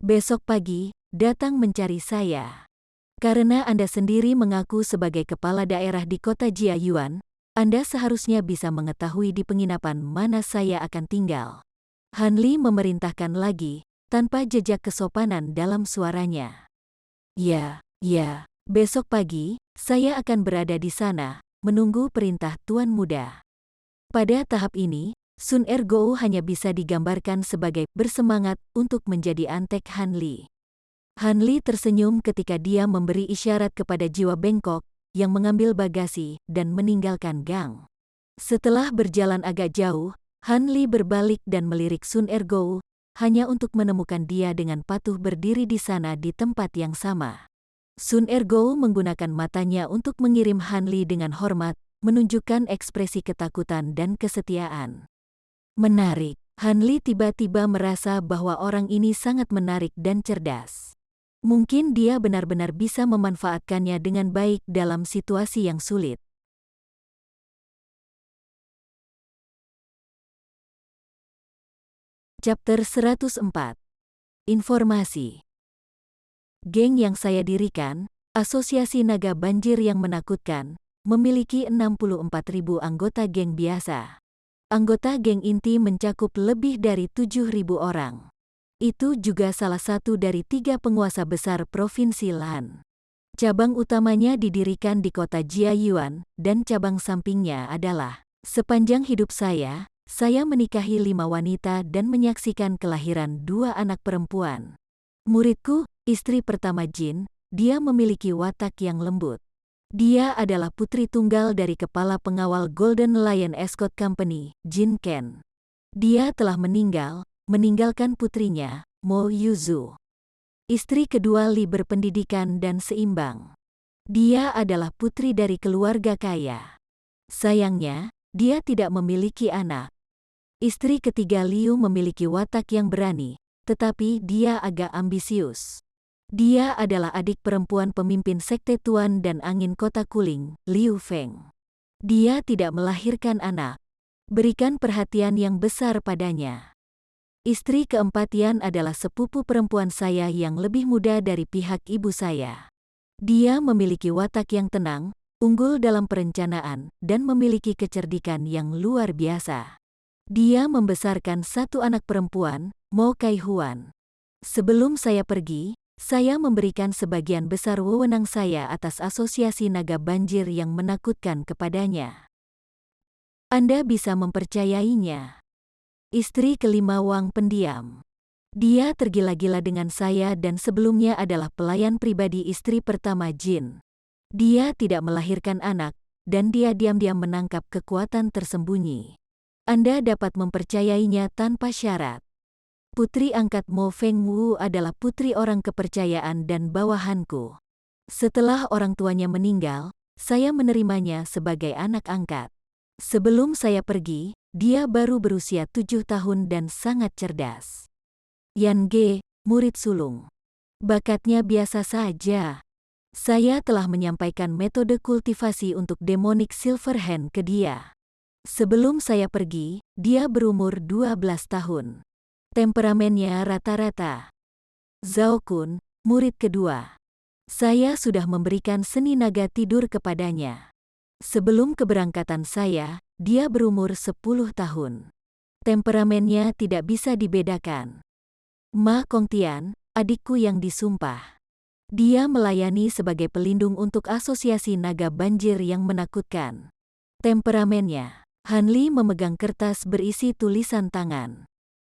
Besok pagi, datang mencari saya. Karena Anda sendiri mengaku sebagai kepala daerah di kota Jiayuan, Anda seharusnya bisa mengetahui di penginapan mana saya akan tinggal. Han Li memerintahkan lagi, tanpa jejak kesopanan dalam suaranya. Ya, besok pagi, saya akan berada di sana, menunggu perintah Tuan Muda. Pada tahap ini, Sun Ergo hanya bisa digambarkan sebagai bersemangat untuk menjadi antek Han Li. Han Li tersenyum ketika dia memberi isyarat kepada jiwa bengkok yang mengambil bagasi dan meninggalkan gang. Setelah berjalan agak jauh, Han Li berbalik dan melirik Sun Ergo, hanya untuk menemukan dia dengan patuh berdiri di sana di tempat yang sama. Sun Ergo menggunakan matanya untuk mengirim Han Li dengan hormat, menunjukkan ekspresi ketakutan dan kesetiaan. Menarik, Han Li tiba-tiba merasa bahwa orang ini sangat menarik dan cerdas. Mungkin dia benar-benar bisa memanfaatkannya dengan baik dalam situasi yang sulit. Chapter 104. Informasi. Geng yang saya dirikan, Asosiasi Naga Banjir yang Menakutkan, memiliki 64.000 anggota geng biasa. Anggota geng inti mencakup lebih dari 7.000 orang. Itu juga salah satu dari 3 penguasa besar Provinsi Lan. Cabang utamanya didirikan di kota Jiayuan, dan cabang sampingnya adalah sepanjang hidup saya menikahi 5 wanita dan menyaksikan kelahiran 2 anak perempuan. Muridku, istri pertama Jin, dia memiliki watak yang lembut. Dia adalah putri tunggal dari kepala pengawal Golden Lion Escort Company, Jin Ken. Dia telah meninggalkan putrinya, Mo Yuzu. Istri kedua Li berpendidikan dan seimbang. Dia adalah putri dari keluarga kaya. Sayangnya, dia tidak memiliki anak. Istri ketiga Liu memiliki watak yang berani, tetapi dia agak ambisius. Dia adalah adik perempuan pemimpin sekte Tuan dan Angin Kota Kuling, Liu Feng. Dia tidak melahirkan anak. Berikan perhatian yang besar padanya. Istri keempat Yan adalah sepupu perempuan saya yang lebih muda dari pihak ibu saya. Dia memiliki watak yang tenang, unggul dalam perencanaan, dan memiliki kecerdikan yang luar biasa. Dia membesarkan 1 anak perempuan, Mo Kaihuan. Sebelum saya pergi, saya memberikan sebagian besar wewenang saya atas asosiasi naga banjir yang menakutkan kepadanya. Anda bisa mempercayainya. Istri kelima Wang pendiam. Dia tergila-gila dengan saya dan sebelumnya adalah pelayan pribadi istri pertama Jin. Dia tidak melahirkan anak, dan dia diam-diam menangkap kekuatan tersembunyi. Anda dapat mempercayainya tanpa syarat. Putri angkat Mo Feng Wu adalah putri orang kepercayaan dan bawahanku. Setelah orang tuanya meninggal, saya menerimanya sebagai anak angkat. Sebelum saya pergi, dia baru berusia 7 tahun dan sangat cerdas. Yan Ge, murid sulung. Bakatnya biasa saja. Saya telah menyampaikan metode kultivasi untuk demonic Silverhand ke dia. Sebelum saya pergi, dia berumur 12 tahun. Temperamennya rata-rata. Zhao Kun, murid kedua. Saya sudah memberikan seni naga tidur kepadanya. Sebelum keberangkatan saya, dia berumur 10 tahun. Temperamennya tidak bisa dibedakan. Ma Kongtian, adikku yang disumpah. Dia melayani sebagai pelindung untuk asosiasi naga banjir yang menakutkan. Temperamennya. Han Li memegang kertas berisi tulisan tangan.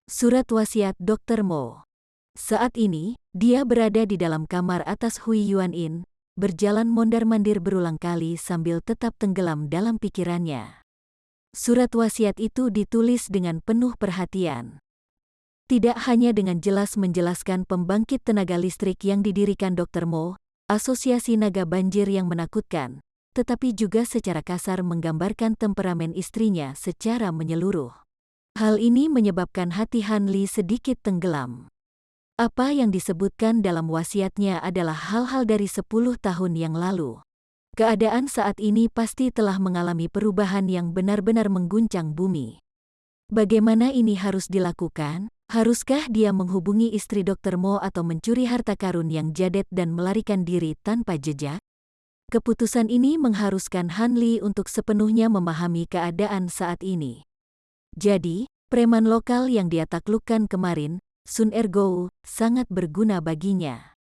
Surat wasiat Dr. Mo. Saat ini, dia berada di dalam kamar atas Hui Yuan Inn, berjalan mondar-mandir berulang kali sambil tetap tenggelam dalam pikirannya. Surat wasiat itu ditulis dengan penuh perhatian. Tidak hanya dengan jelas menjelaskan pembangkit tenaga listrik yang didirikan Dr. Mo, asosiasi naga banjir yang menakutkan, tetapi juga secara kasar menggambarkan temperamen istrinya secara menyeluruh. Hal ini menyebabkan hati Han Li sedikit tenggelam. Apa yang disebutkan dalam wasiatnya adalah hal-hal dari 10 tahun yang lalu. Keadaan saat ini pasti telah mengalami perubahan yang benar-benar mengguncang bumi. Bagaimana ini harus dilakukan? Haruskah dia menghubungi istri Dr. Mo atau mencuri harta karun yang jadet dan melarikan diri tanpa jejak? Keputusan ini mengharuskan Han Li untuk sepenuhnya memahami keadaan saat ini. Jadi, preman lokal yang dia taklukkan kemarin, Sun Ergo, sangat berguna baginya.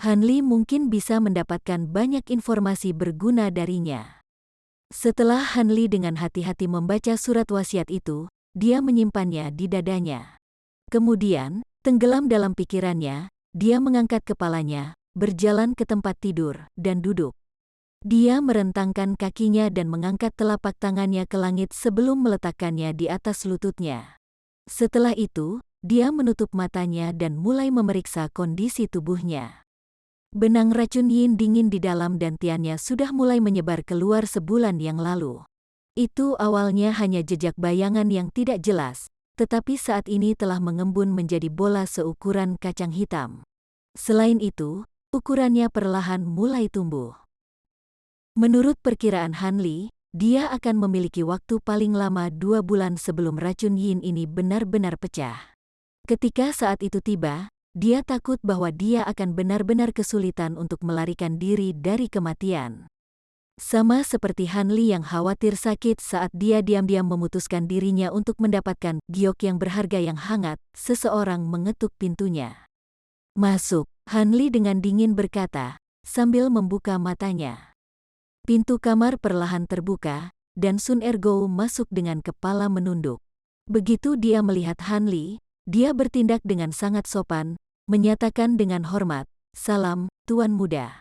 Han Li mungkin bisa mendapatkan banyak informasi berguna darinya. Setelah Han Li dengan hati-hati membaca surat wasiat itu, dia menyimpannya di dadanya. Kemudian, tenggelam dalam pikirannya, dia mengangkat kepalanya, berjalan ke tempat tidur, dan duduk. Dia merentangkan kakinya dan mengangkat telapak tangannya ke langit sebelum meletakkannya di atas lututnya. Setelah itu, dia menutup matanya dan mulai memeriksa kondisi tubuhnya. Benang racun yin dingin di dalam dantiannya sudah mulai menyebar keluar sebulan yang lalu. Itu awalnya hanya jejak bayangan yang tidak jelas, tetapi saat ini telah mengembun menjadi bola seukuran kacang hitam. Selain itu, ukurannya perlahan mulai tumbuh. Menurut perkiraan Han Li, dia akan memiliki waktu paling lama 2 bulan sebelum racun yin ini benar-benar pecah. Ketika saat itu tiba, dia takut bahwa dia akan benar-benar kesulitan untuk melarikan diri dari kematian. Sama seperti Han Li yang khawatir sakit saat dia diam-diam memutuskan dirinya untuk mendapatkan giok yang berharga yang hangat, seseorang mengetuk pintunya. "Masuk," Han Li dengan dingin berkata, sambil membuka matanya. Pintu kamar perlahan terbuka, dan Sun Ergo masuk dengan kepala menunduk. Begitu dia melihat Han Li, dia bertindak dengan sangat sopan, menyatakan dengan hormat, "Salam, Tuan Muda."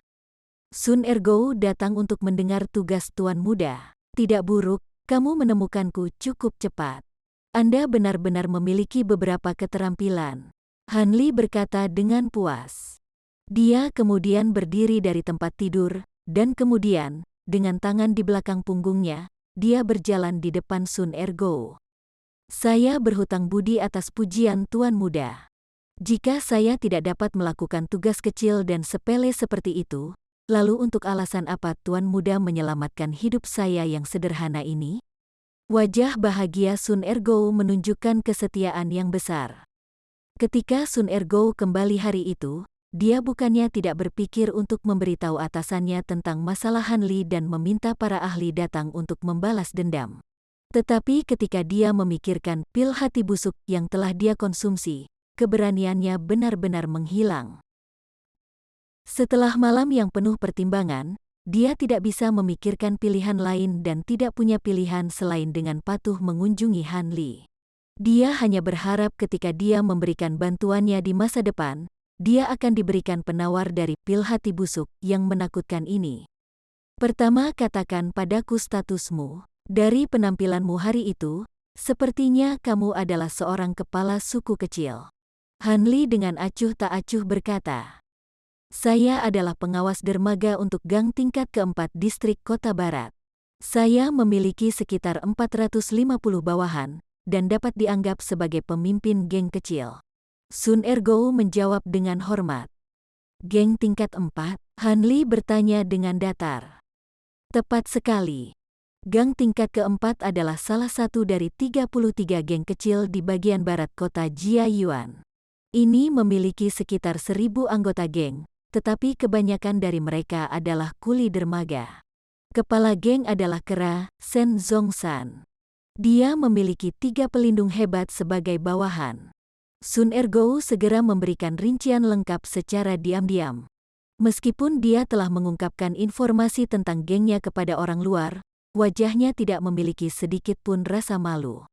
Sun Ergo datang untuk mendengar tugas Tuan Muda. Tidak buruk, kamu menemukanku cukup cepat. Anda benar-benar memiliki beberapa keterampilan. Han Li berkata dengan puas. Dia kemudian berdiri dari tempat tidur, dan kemudian, dengan tangan di belakang punggungnya, dia berjalan di depan Sun Ergo. Saya berhutang budi atas pujian Tuan Muda. Jika saya tidak dapat melakukan tugas kecil dan sepele seperti itu, lalu untuk alasan apa Tuan Muda menyelamatkan hidup saya yang sederhana ini? Wajah bahagia Sun Ergo menunjukkan kesetiaan yang besar. Ketika Sun Ergo kembali hari itu, dia bukannya tidak berpikir untuk memberitahu atasannya tentang masalah Han Li dan meminta para ahli datang untuk membalas dendam. Tetapi ketika dia memikirkan pil hati busuk yang telah dia konsumsi, keberaniannya benar-benar menghilang. Setelah malam yang penuh pertimbangan, dia tidak bisa memikirkan pilihan lain dan tidak punya pilihan selain dengan patuh mengunjungi Han Li. Dia hanya berharap ketika dia memberikan bantuannya di masa depan, dia akan diberikan penawar dari pil hati busuk yang menakutkan ini. Pertama, katakan padaku statusmu. Dari penampilanmu hari itu, sepertinya kamu adalah seorang kepala suku kecil. Han Li dengan acuh tak acuh berkata, "Saya adalah pengawas dermaga untuk gang tingkat keempat distrik Kota Barat. Saya memiliki sekitar 450 bawahan, dan dapat dianggap sebagai pemimpin geng kecil." Sun Ergo menjawab dengan hormat. "Geng tingkat 4? Han Li bertanya dengan datar. "Tepat sekali. Gang tingkat keempat adalah salah satu dari 33 geng kecil di bagian barat kota Jiayuan. Ini memiliki sekitar 1.000 anggota geng, tetapi kebanyakan dari mereka adalah kuli dermaga. Kepala geng adalah Kera, Sen Zhongshan. Dia memiliki 3 pelindung hebat sebagai bawahan." Sun Ergo segera memberikan rincian lengkap secara diam-diam. Meskipun dia telah mengungkapkan informasi tentang gengnya kepada orang luar, wajahnya tidak memiliki sedikit pun rasa malu.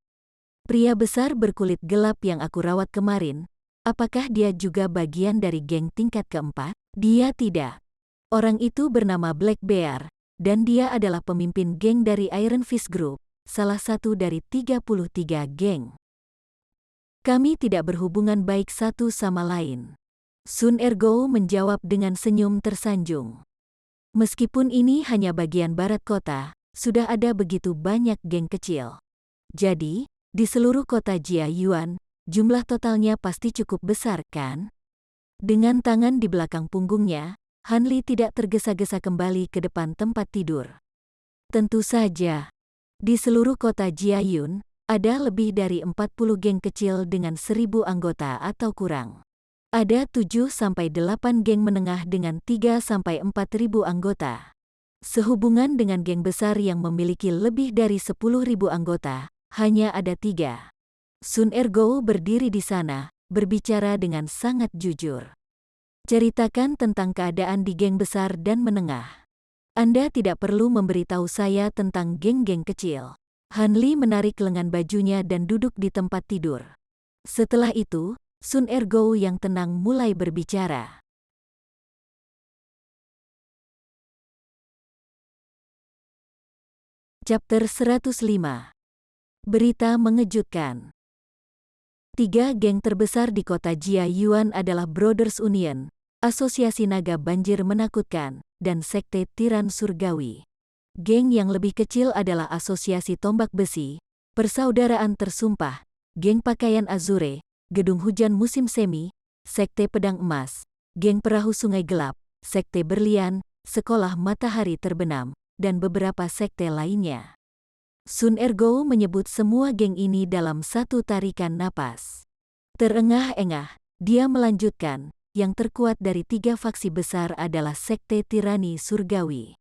"Pria besar berkulit gelap yang aku rawat kemarin, apakah dia juga bagian dari geng tingkat keempat?" Dia tidak. Orang itu bernama Black Bear, dan dia adalah pemimpin geng dari Iron Fist Group, salah satu dari 33 geng. "Kami tidak berhubungan baik satu sama lain." Sun Ergo menjawab dengan senyum tersanjung. Meskipun ini hanya bagian barat kota, sudah ada begitu banyak geng kecil. Jadi, di seluruh kota Jiayuan, jumlah totalnya pasti cukup besar, kan? Dengan tangan di belakang punggungnya, Han Li tidak tergesa-gesa kembali ke depan tempat tidur. Tentu saja. Di seluruh kota Jiayun, ada lebih dari 40 geng kecil dengan 1.000 anggota atau kurang. Ada 7-8 geng menengah dengan 3-4.000 anggota. Sehubungan dengan geng besar yang memiliki lebih dari 10.000 anggota, hanya ada 3. Sun Ergo berdiri di sana, berbicara dengan sangat jujur. "Ceritakan tentang keadaan di geng besar dan menengah. Anda tidak perlu memberitahu saya tentang geng-geng kecil." Han Li menarik lengan bajunya dan duduk di tempat tidur. Setelah itu, Sun Ergo yang tenang mulai berbicara. Chapter 105. Berita mengejutkan. 3 geng terbesar di kota Jiayuan adalah Brothers Union, Asosiasi Naga Banjir Menakutkan, dan Sekte Tiran Surgawi. Geng yang lebih kecil adalah Asosiasi Tombak Besi, Persaudaraan Tersumpah, Geng Pakaian Azure, Gedung Hujan Musim Semi, Sekte Pedang Emas, Geng Perahu Sungai Gelap, Sekte Berlian, Sekolah Matahari Terbenam, dan beberapa sekte lainnya. Sun Ergo menyebut semua geng ini dalam satu tarikan napas. Terengah-engah, dia melanjutkan, yang terkuat dari 3 faksi besar adalah Sekte Tirani Surgawi.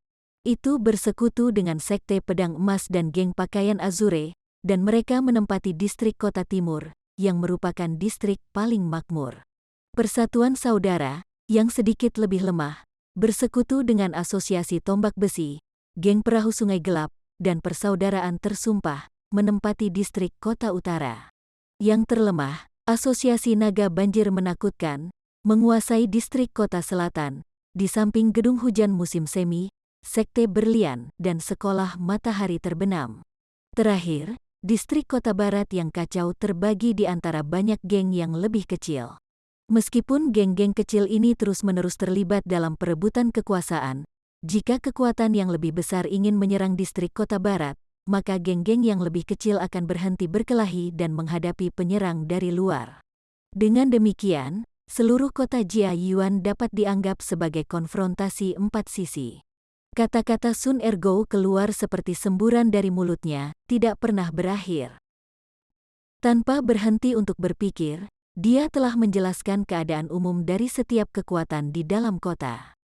Itu bersekutu dengan Sekte Pedang Emas dan Geng Pakaian Azure, dan mereka menempati distrik Kota Timur, yang merupakan distrik paling makmur. Persatuan Saudara, yang sedikit lebih lemah, bersekutu dengan Asosiasi Tombak Besi, Geng Perahu Sungai Gelap, dan Persaudaraan Tersumpah, menempati distrik Kota Utara. Yang terlemah, Asosiasi Naga Banjir Menakutkan, menguasai distrik Kota Selatan, di samping Gedung Hujan Musim Semi, Sekte Berlian, dan Sekolah Matahari Terbenam. Terakhir, distrik Kota Barat yang kacau terbagi di antara banyak geng yang lebih kecil. Meskipun geng-geng kecil ini terus-menerus terlibat dalam perebutan kekuasaan, jika kekuatan yang lebih besar ingin menyerang distrik Kota Barat, maka geng-geng yang lebih kecil akan berhenti berkelahi dan menghadapi penyerang dari luar. Dengan demikian, seluruh kota Jiayuan dapat dianggap sebagai konfrontasi empat sisi. Kata-kata Sun Ergo keluar seperti semburan dari mulutnya, tidak pernah berakhir. Tanpa berhenti untuk berpikir, dia telah menjelaskan keadaan umum dari setiap kekuatan di dalam kota.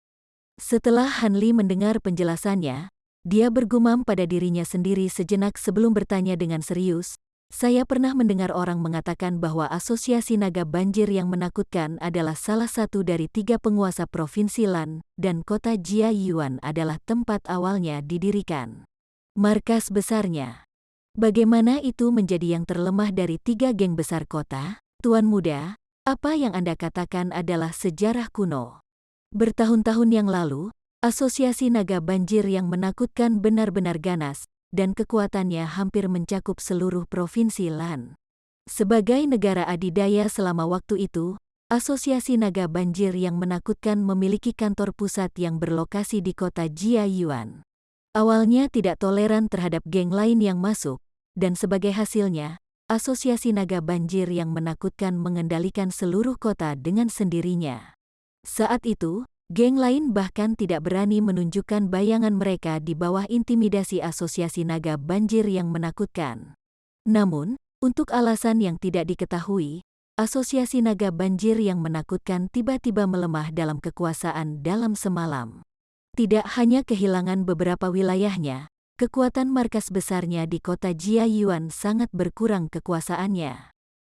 Setelah Han Li mendengar penjelasannya, dia bergumam pada dirinya sendiri sejenak sebelum bertanya dengan serius, "Saya pernah mendengar orang mengatakan bahwa Asosiasi Naga Banjir yang Menakutkan adalah salah satu dari 3 penguasa Provinsi Lan, dan kota Jiayuan adalah tempat awalnya didirikan. Markas besarnya. Bagaimana itu menjadi yang terlemah dari 3 geng besar kota? Tuan Muda, apa yang Anda katakan adalah sejarah kuno. Bertahun-tahun yang lalu, Asosiasi Naga Banjir yang Menakutkan benar-benar ganas, dan kekuatannya hampir mencakup seluruh provinsi Lan. Sebagai negara adidaya selama waktu itu, Asosiasi Naga Banjir yang Menakutkan memiliki kantor pusat yang berlokasi di kota Jiayuan. Awalnya tidak toleran terhadap geng lain yang masuk, dan sebagai hasilnya, Asosiasi Naga Banjir yang Menakutkan mengendalikan seluruh kota dengan sendirinya. Saat itu, geng lain bahkan tidak berani menunjukkan bayangan mereka di bawah intimidasi Asosiasi Naga Banjir yang Menakutkan. Namun, untuk alasan yang tidak diketahui, Asosiasi Naga Banjir yang Menakutkan tiba-tiba melemah dalam kekuasaan dalam semalam. Tidak hanya kehilangan beberapa wilayahnya, kekuatan markas besarnya di kota Jiayuan sangat berkurang kekuasaannya.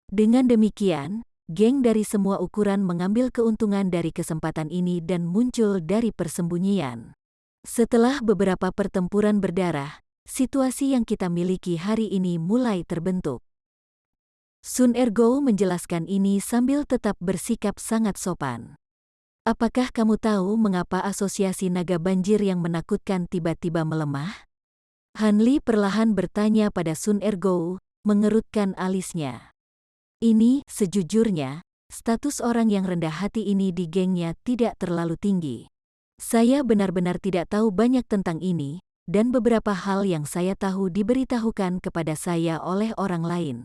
Dengan demikian, geng dari semua ukuran mengambil keuntungan dari kesempatan ini dan muncul dari persembunyian. Setelah beberapa pertempuran berdarah, situasi yang kita miliki hari ini mulai terbentuk. Sun Ergo menjelaskan ini sambil tetap bersikap sangat sopan. Apakah kamu tahu mengapa Asosiasi Naga Banjir yang Menakutkan tiba-tiba melemah? Han Li perlahan bertanya pada Sun Ergo, mengerutkan alisnya. Ini, sejujurnya, status orang yang rendah hati ini di gengnya tidak terlalu tinggi. Saya benar-benar tidak tahu banyak tentang ini, dan beberapa hal yang saya tahu diberitahukan kepada saya oleh orang lain.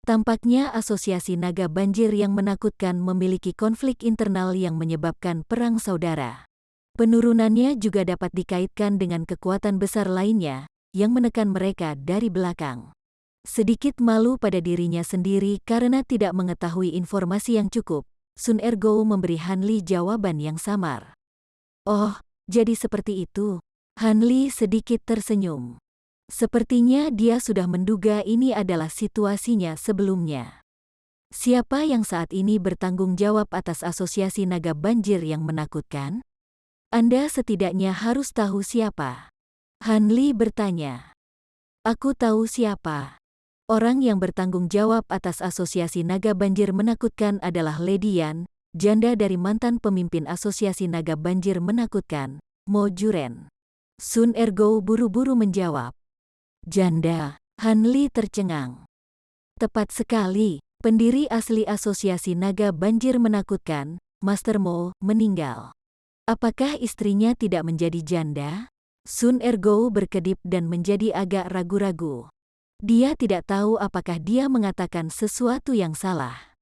Tampaknya Asosiasi Naga Banjir yang Menakutkan memiliki konflik internal yang menyebabkan perang saudara. Penurunannya juga dapat dikaitkan dengan kekuatan besar lainnya, yang menekan mereka dari belakang. Sedikit malu pada dirinya sendiri karena tidak mengetahui informasi yang cukup, Sun Ergo memberi Han Li jawaban yang samar. Oh, jadi seperti itu. Han Li sedikit tersenyum. Sepertinya dia sudah menduga ini adalah situasinya sebelumnya. Siapa yang saat ini bertanggung jawab atas Asosiasi Naga Banjir yang Menakutkan? Anda setidaknya harus tahu siapa. Han Li bertanya. Aku tahu siapa. Orang yang bertanggung jawab atas Asosiasi Naga Banjir Menakutkan adalah Lady Yan, janda dari mantan pemimpin Asosiasi Naga Banjir Menakutkan, Mo Juren. Sun Ergo buru-buru menjawab. Janda, Han Li tercengang. Tepat sekali, pendiri asli Asosiasi Naga Banjir Menakutkan, Master Mo, meninggal. Apakah istrinya tidak menjadi janda? Sun Ergo berkedip dan menjadi agak ragu-ragu. Dia tidak tahu apakah dia mengatakan sesuatu yang salah.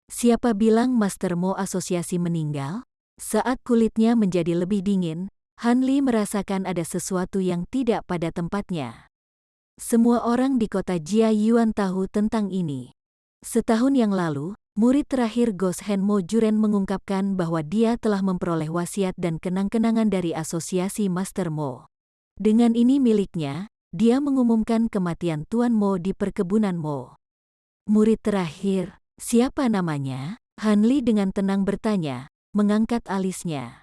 Siapa bilang Master Mo Asosiasi meninggal? Saat kulitnya menjadi lebih dingin, Han Li merasakan ada sesuatu yang tidak pada tempatnya. Semua orang di kota Jiayuan tahu tentang ini. Setahun yang lalu, murid terakhir Goshen Mo Juren mengungkapkan bahwa dia telah memperoleh wasiat dan kenang-kenangan dari Asosiasi Master Mo. Dengan ini miliknya, dia mengumumkan kematian Tuan Mo di perkebunan Mo. Murid terakhir, siapa namanya? Han Li dengan tenang bertanya, mengangkat alisnya.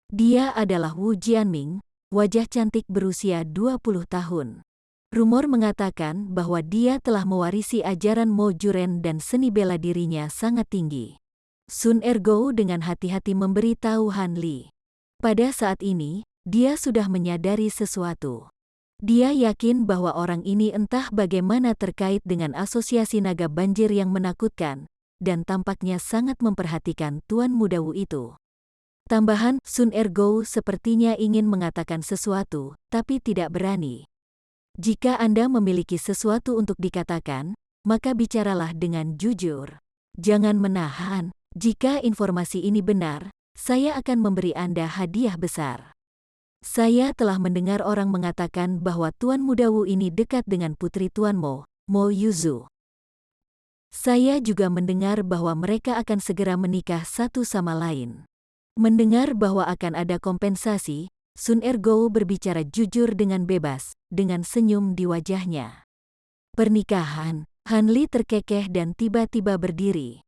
Dia adalah Wu Jianming, wajah cantik berusia 20 tahun. Rumor mengatakan bahwa dia telah mewarisi ajaran Mo Juren dan seni bela dirinya sangat tinggi. Sun Ergo dengan hati-hati memberitahu Han Li. Pada saat ini, dia sudah menyadari sesuatu. Dia yakin bahwa orang ini entah bagaimana terkait dengan asosiasi naga banjir yang menakutkan, dan tampaknya sangat memperhatikan Tuan Muda Wu itu. Tambahan, Sun Ergo sepertinya ingin mengatakan sesuatu, tapi tidak berani. Jika Anda memiliki sesuatu untuk dikatakan, maka bicaralah dengan jujur. Jangan menahan. Jika informasi ini benar, saya akan memberi Anda hadiah besar. Saya telah mendengar orang mengatakan bahwa Tuan Muda Wu ini dekat dengan putri Tuan Mo Yuzu. Saya juga mendengar bahwa mereka akan segera menikah satu sama lain. Mendengar bahwa akan ada kompensasi, Sun Ergo berbicara jujur dengan bebas, dengan senyum di wajahnya. Pernikahan, Han Li terkekeh dan tiba-tiba berdiri.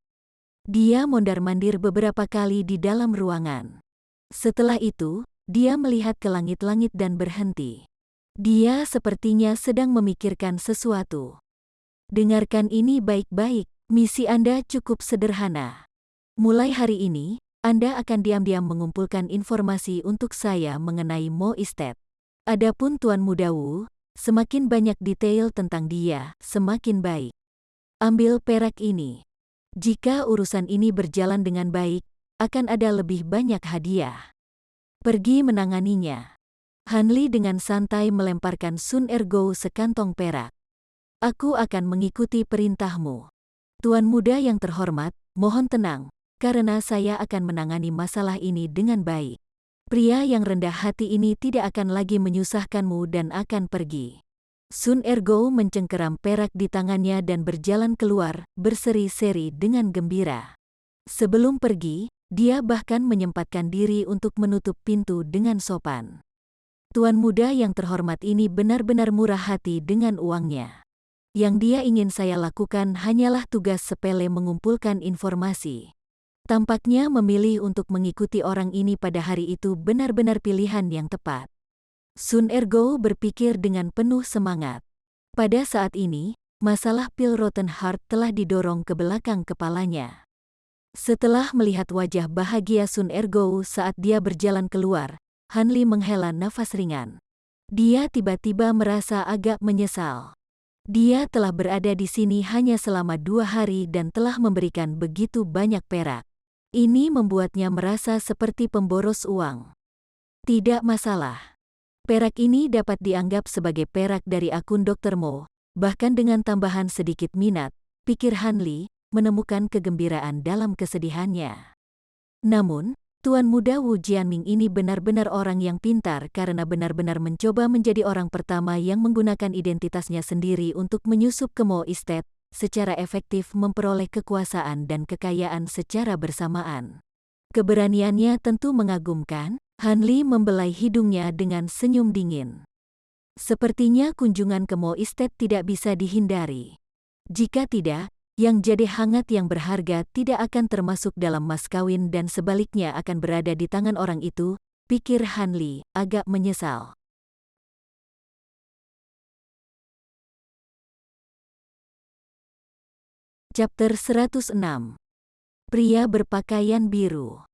Dia mondar-mandir beberapa kali di dalam ruangan. Setelah itu, dia melihat ke langit-langit dan berhenti. Dia sepertinya sedang memikirkan sesuatu. Dengarkan ini baik-baik, misi Anda cukup sederhana. Mulai hari ini, Anda akan diam-diam mengumpulkan informasi untuk saya mengenai Mo Estate. Adapun Tuan Muda Wu, semakin banyak detail tentang dia, semakin baik. Ambil perak ini. Jika urusan ini berjalan dengan baik, akan ada lebih banyak hadiah. Pergi menanganinya. Han Li dengan santai melemparkan Sun Ergo sekantong perak. Aku akan mengikuti perintahmu. Tuan muda yang terhormat, mohon tenang, karena saya akan menangani masalah ini dengan baik. Pria yang rendah hati ini tidak akan lagi menyusahkanmu dan akan pergi. Sun Ergo mencengkeram perak di tangannya dan berjalan keluar, berseri-seri dengan gembira. Sebelum pergi, dia bahkan menyempatkan diri untuk menutup pintu dengan sopan. Tuan muda yang terhormat ini benar-benar murah hati dengan uangnya. Yang dia ingin saya lakukan hanyalah tugas sepele mengumpulkan informasi. Tampaknya memilih untuk mengikuti orang ini pada hari itu benar-benar pilihan yang tepat. Sun Ergo berpikir dengan penuh semangat. Pada saat ini, masalah pil Rotten Heart telah didorong ke belakang kepalanya. Setelah melihat wajah bahagia Sun Ergo saat dia berjalan keluar, Han Li menghela nafas ringan. Dia tiba-tiba merasa agak menyesal. Dia telah berada di sini hanya selama 2 hari dan telah memberikan begitu banyak perak. Ini membuatnya merasa seperti pemboros uang. Tidak masalah. Perak ini dapat dianggap sebagai perak dari akun Dr. Mo, bahkan dengan tambahan sedikit minat, pikir Han Li, menemukan kegembiraan dalam kesedihannya. Namun, Tuan Muda Wu Jianming ini benar-benar orang yang pintar karena benar-benar mencoba menjadi orang pertama yang menggunakan identitasnya sendiri untuk menyusup ke Mo Estate, secara efektif memperoleh kekuasaan dan kekayaan secara bersamaan. Keberaniannya tentu mengagumkan. Han Li membelai hidungnya dengan senyum dingin. Sepertinya kunjungan ke Mo Estate tidak bisa dihindari. Jika tidak, yang jadi hangat yang berharga tidak akan termasuk dalam mas kawin dan sebaliknya akan berada di tangan orang itu, pikir Han Li, agak menyesal. Chapter 106. Pria berpakaian biru.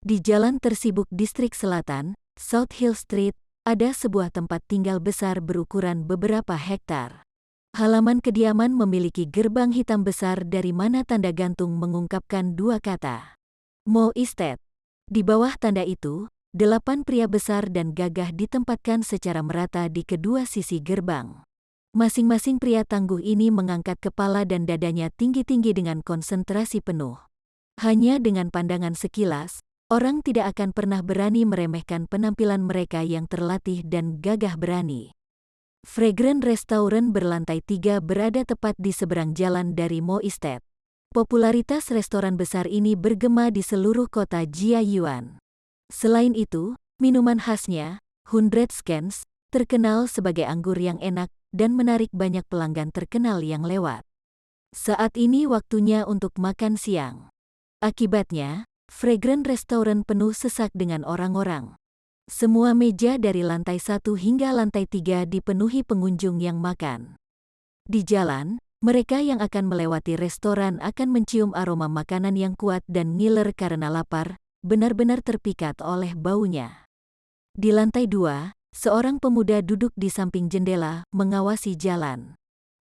Di jalan tersibuk distrik selatan, South Hill Street, ada sebuah tempat tinggal besar berukuran beberapa hektar. Halaman kediaman memiliki gerbang hitam besar dari mana tanda gantung mengungkapkan 2 kata. Mo Estate. Di bawah tanda itu, 8 pria besar dan gagah ditempatkan secara merata di kedua sisi gerbang. Masing-masing pria tangguh ini mengangkat kepala dan dadanya tinggi-tinggi dengan konsentrasi penuh. Hanya dengan pandangan sekilas, orang tidak akan pernah berani meremehkan penampilan mereka yang terlatih dan gagah berani. Fragrant Restaurant berlantai 3 berada tepat di seberang jalan dari Mo Estate. Popularitas restoran besar ini bergema di seluruh kota Jiayuan. Selain itu, minuman khasnya, 100 Scans, terkenal sebagai anggur yang enak dan menarik banyak pelanggan terkenal yang lewat. Saat ini waktunya untuk makan siang. Akibatnya, Fragrant restoran penuh sesak dengan orang-orang. Semua meja dari lantai 1 hingga lantai 3 dipenuhi pengunjung yang makan. Di jalan, mereka yang akan melewati restoran akan mencium aroma makanan yang kuat dan ngiler karena lapar, benar-benar terpikat oleh baunya. Di lantai 2, seorang pemuda duduk di samping jendela, mengawasi jalan.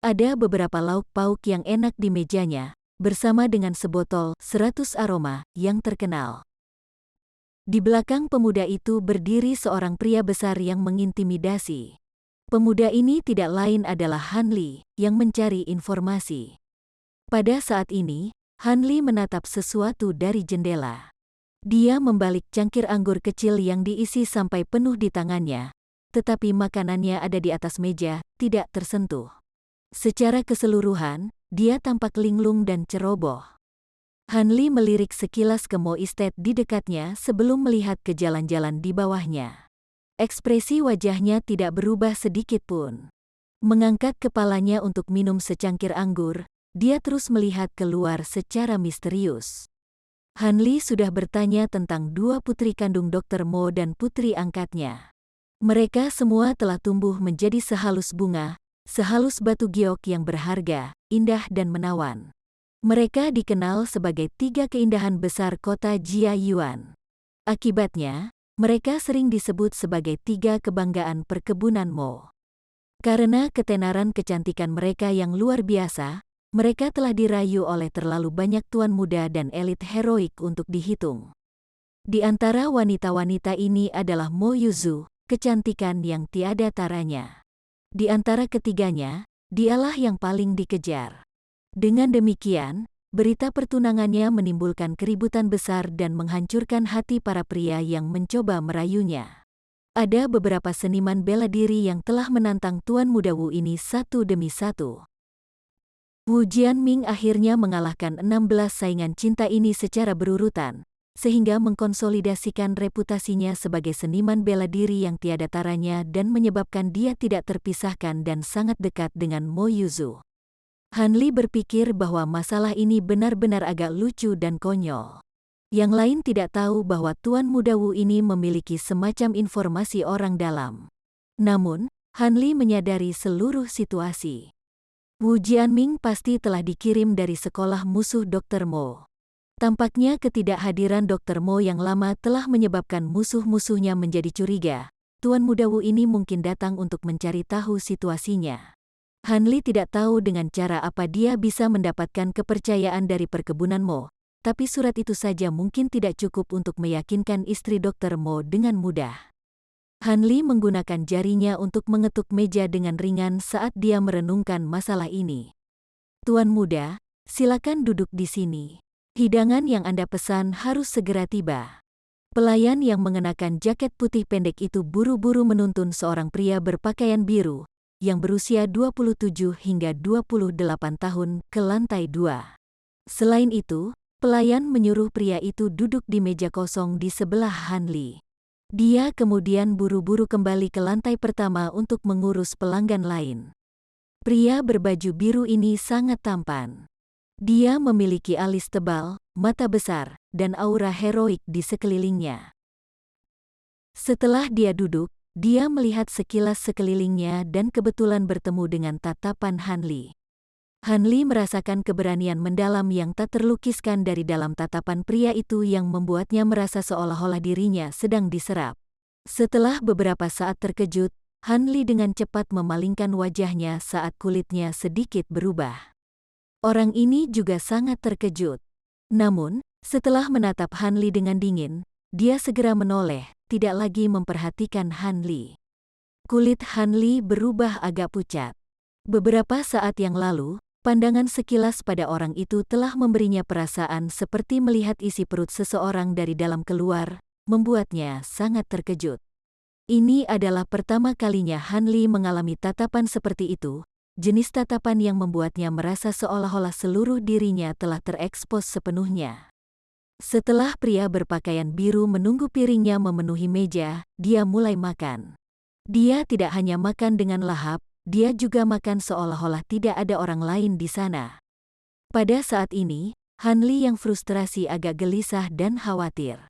Ada beberapa lauk pauk yang enak di mejanya, bersama dengan sebotol 100 aroma yang terkenal. Di belakang pemuda itu berdiri seorang pria besar yang mengintimidasi. Pemuda ini tidak lain adalah Han Li, yang mencari informasi. Pada saat ini, Han Li menatap sesuatu dari jendela. Dia membalik cangkir anggur kecil yang diisi sampai penuh di tangannya, tetapi makanannya ada di atas meja, tidak tersentuh. Secara keseluruhan, dia tampak linglung dan ceroboh. Han Li melirik sekilas ke Mo Estate di dekatnya sebelum melihat ke jalan-jalan di bawahnya. Ekspresi wajahnya tidak berubah sedikit pun. Mengangkat kepalanya untuk minum secangkir anggur, dia terus melihat keluar secara misterius. Han Li sudah bertanya tentang dua putri kandung Dr. Mo dan putri angkatnya. Mereka semua telah tumbuh menjadi sehalus bunga, sehalus batu giok yang berharga, indah dan menawan. Mereka dikenal sebagai 3 keindahan besar kota Jiayuan. Akibatnya, mereka sering disebut sebagai 3 kebanggaan perkebunan Mo. Karena ketenaran kecantikan mereka yang luar biasa, mereka telah dirayu oleh terlalu banyak tuan muda dan elit heroik untuk dihitung. Di antara wanita-wanita ini adalah Mo Yuzu, kecantikan yang tiada taranya. Di antara ketiganya, dialah yang paling dikejar. Dengan demikian, berita pertunangannya menimbulkan keributan besar dan menghancurkan hati para pria yang mencoba merayunya. Ada beberapa seniman bela diri yang telah menantang tuan muda Wu ini satu demi satu. Wu Jianming akhirnya mengalahkan 16 saingan cinta ini secara berurutan, sehingga mengkonsolidasikan reputasinya sebagai seniman bela diri yang tiada taranya dan menyebabkan dia tidak terpisahkan dan sangat dekat dengan Mo Yuzu. Han Li berpikir bahwa masalah ini benar-benar agak lucu dan konyol. Yang lain tidak tahu bahwa tuan muda Wu ini memiliki semacam informasi orang dalam. Namun, Han Li menyadari seluruh situasi. Wu Jianming pasti telah dikirim dari sekolah musuh Dr. Mo. Tampaknya ketidakhadiran Dr. Mo yang lama telah menyebabkan musuh-musuhnya menjadi curiga. Tuan muda Wu ini mungkin datang untuk mencari tahu situasinya. Han Li tidak tahu dengan cara apa dia bisa mendapatkan kepercayaan dari perkebunan Mo, tapi surat itu saja mungkin tidak cukup untuk meyakinkan istri Dr. Mo dengan mudah. Han Li menggunakan jarinya untuk mengetuk meja dengan ringan saat dia merenungkan masalah ini. Tuan muda, silakan duduk di sini. Hidangan yang Anda pesan harus segera tiba. Pelayan yang mengenakan jaket putih pendek itu buru-buru menuntun seorang pria berpakaian biru, yang berusia 27 hingga 28 tahun, ke lantai 2. Selain itu, pelayan menyuruh pria itu duduk di meja kosong di sebelah Han Li. Dia kemudian buru-buru kembali ke lantai pertama untuk mengurus pelanggan lain. Pria berbaju biru ini sangat tampan. Dia memiliki alis tebal, mata besar, dan aura heroik di sekelilingnya. Setelah dia duduk, dia melihat sekilas sekelilingnya dan kebetulan bertemu dengan tatapan Han Li. Han Li merasakan keberanian mendalam yang tak terlukiskan dari dalam tatapan pria itu yang membuatnya merasa seolah-olah dirinya sedang diserap. Setelah beberapa saat terkejut, Han Li dengan cepat memalingkan wajahnya saat kulitnya sedikit berubah. Orang ini juga sangat terkejut. Namun, setelah menatap Han Li dengan dingin, dia segera menoleh, tidak lagi memperhatikan Han Li. Kulit Han Li berubah agak pucat. Beberapa saat yang lalu, pandangan sekilas pada orang itu telah memberinya perasaan seperti melihat isi perut seseorang dari dalam keluar, membuatnya sangat terkejut. Ini adalah pertama kalinya Han Li mengalami tatapan seperti itu, jenis tatapan yang membuatnya merasa seolah-olah seluruh dirinya telah terekspos sepenuhnya. Setelah pria berpakaian biru menunggu piringnya memenuhi meja, dia mulai makan. Dia tidak hanya makan dengan lahap, dia juga makan seolah-olah tidak ada orang lain di sana. Pada saat ini, Hanli yang frustrasi agak gelisah dan khawatir.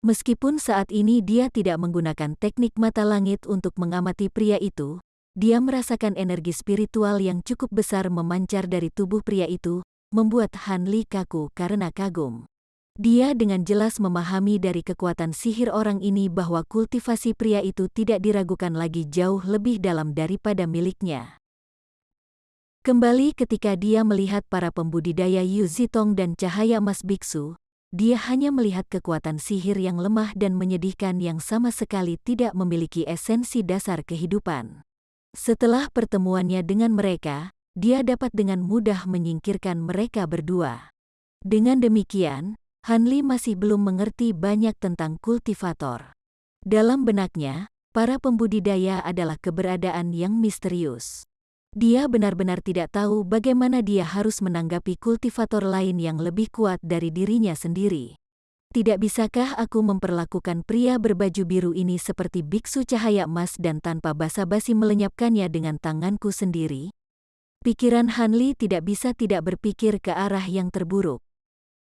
Meskipun saat ini dia tidak menggunakan teknik mata langit untuk mengamati pria itu, dia merasakan energi spiritual yang cukup besar memancar dari tubuh pria itu, membuat Hanli kaku karena kagum. Dia dengan jelas memahami dari kekuatan sihir orang ini bahwa kultivasi pria itu tidak diragukan lagi jauh lebih dalam daripada miliknya. Kembali ketika dia melihat para pembudidaya Yu Zitong dan cahaya emas biksu, dia hanya melihat kekuatan sihir yang lemah dan menyedihkan yang sama sekali tidak memiliki esensi dasar kehidupan. Setelah pertemuannya dengan mereka, dia dapat dengan mudah menyingkirkan mereka berdua. Dengan demikian, Hanli masih belum mengerti banyak tentang kultivator. Dalam benaknya, para pembudidaya adalah keberadaan yang misterius. Dia benar-benar tidak tahu bagaimana dia harus menanggapi kultivator lain yang lebih kuat dari dirinya sendiri. Tidak bisakah aku memperlakukan pria berbaju biru ini seperti biksu cahaya emas dan tanpa basa-basi melenyapkannya dengan tanganku sendiri? Pikiran Hanli tidak bisa tidak berpikir ke arah yang terburuk.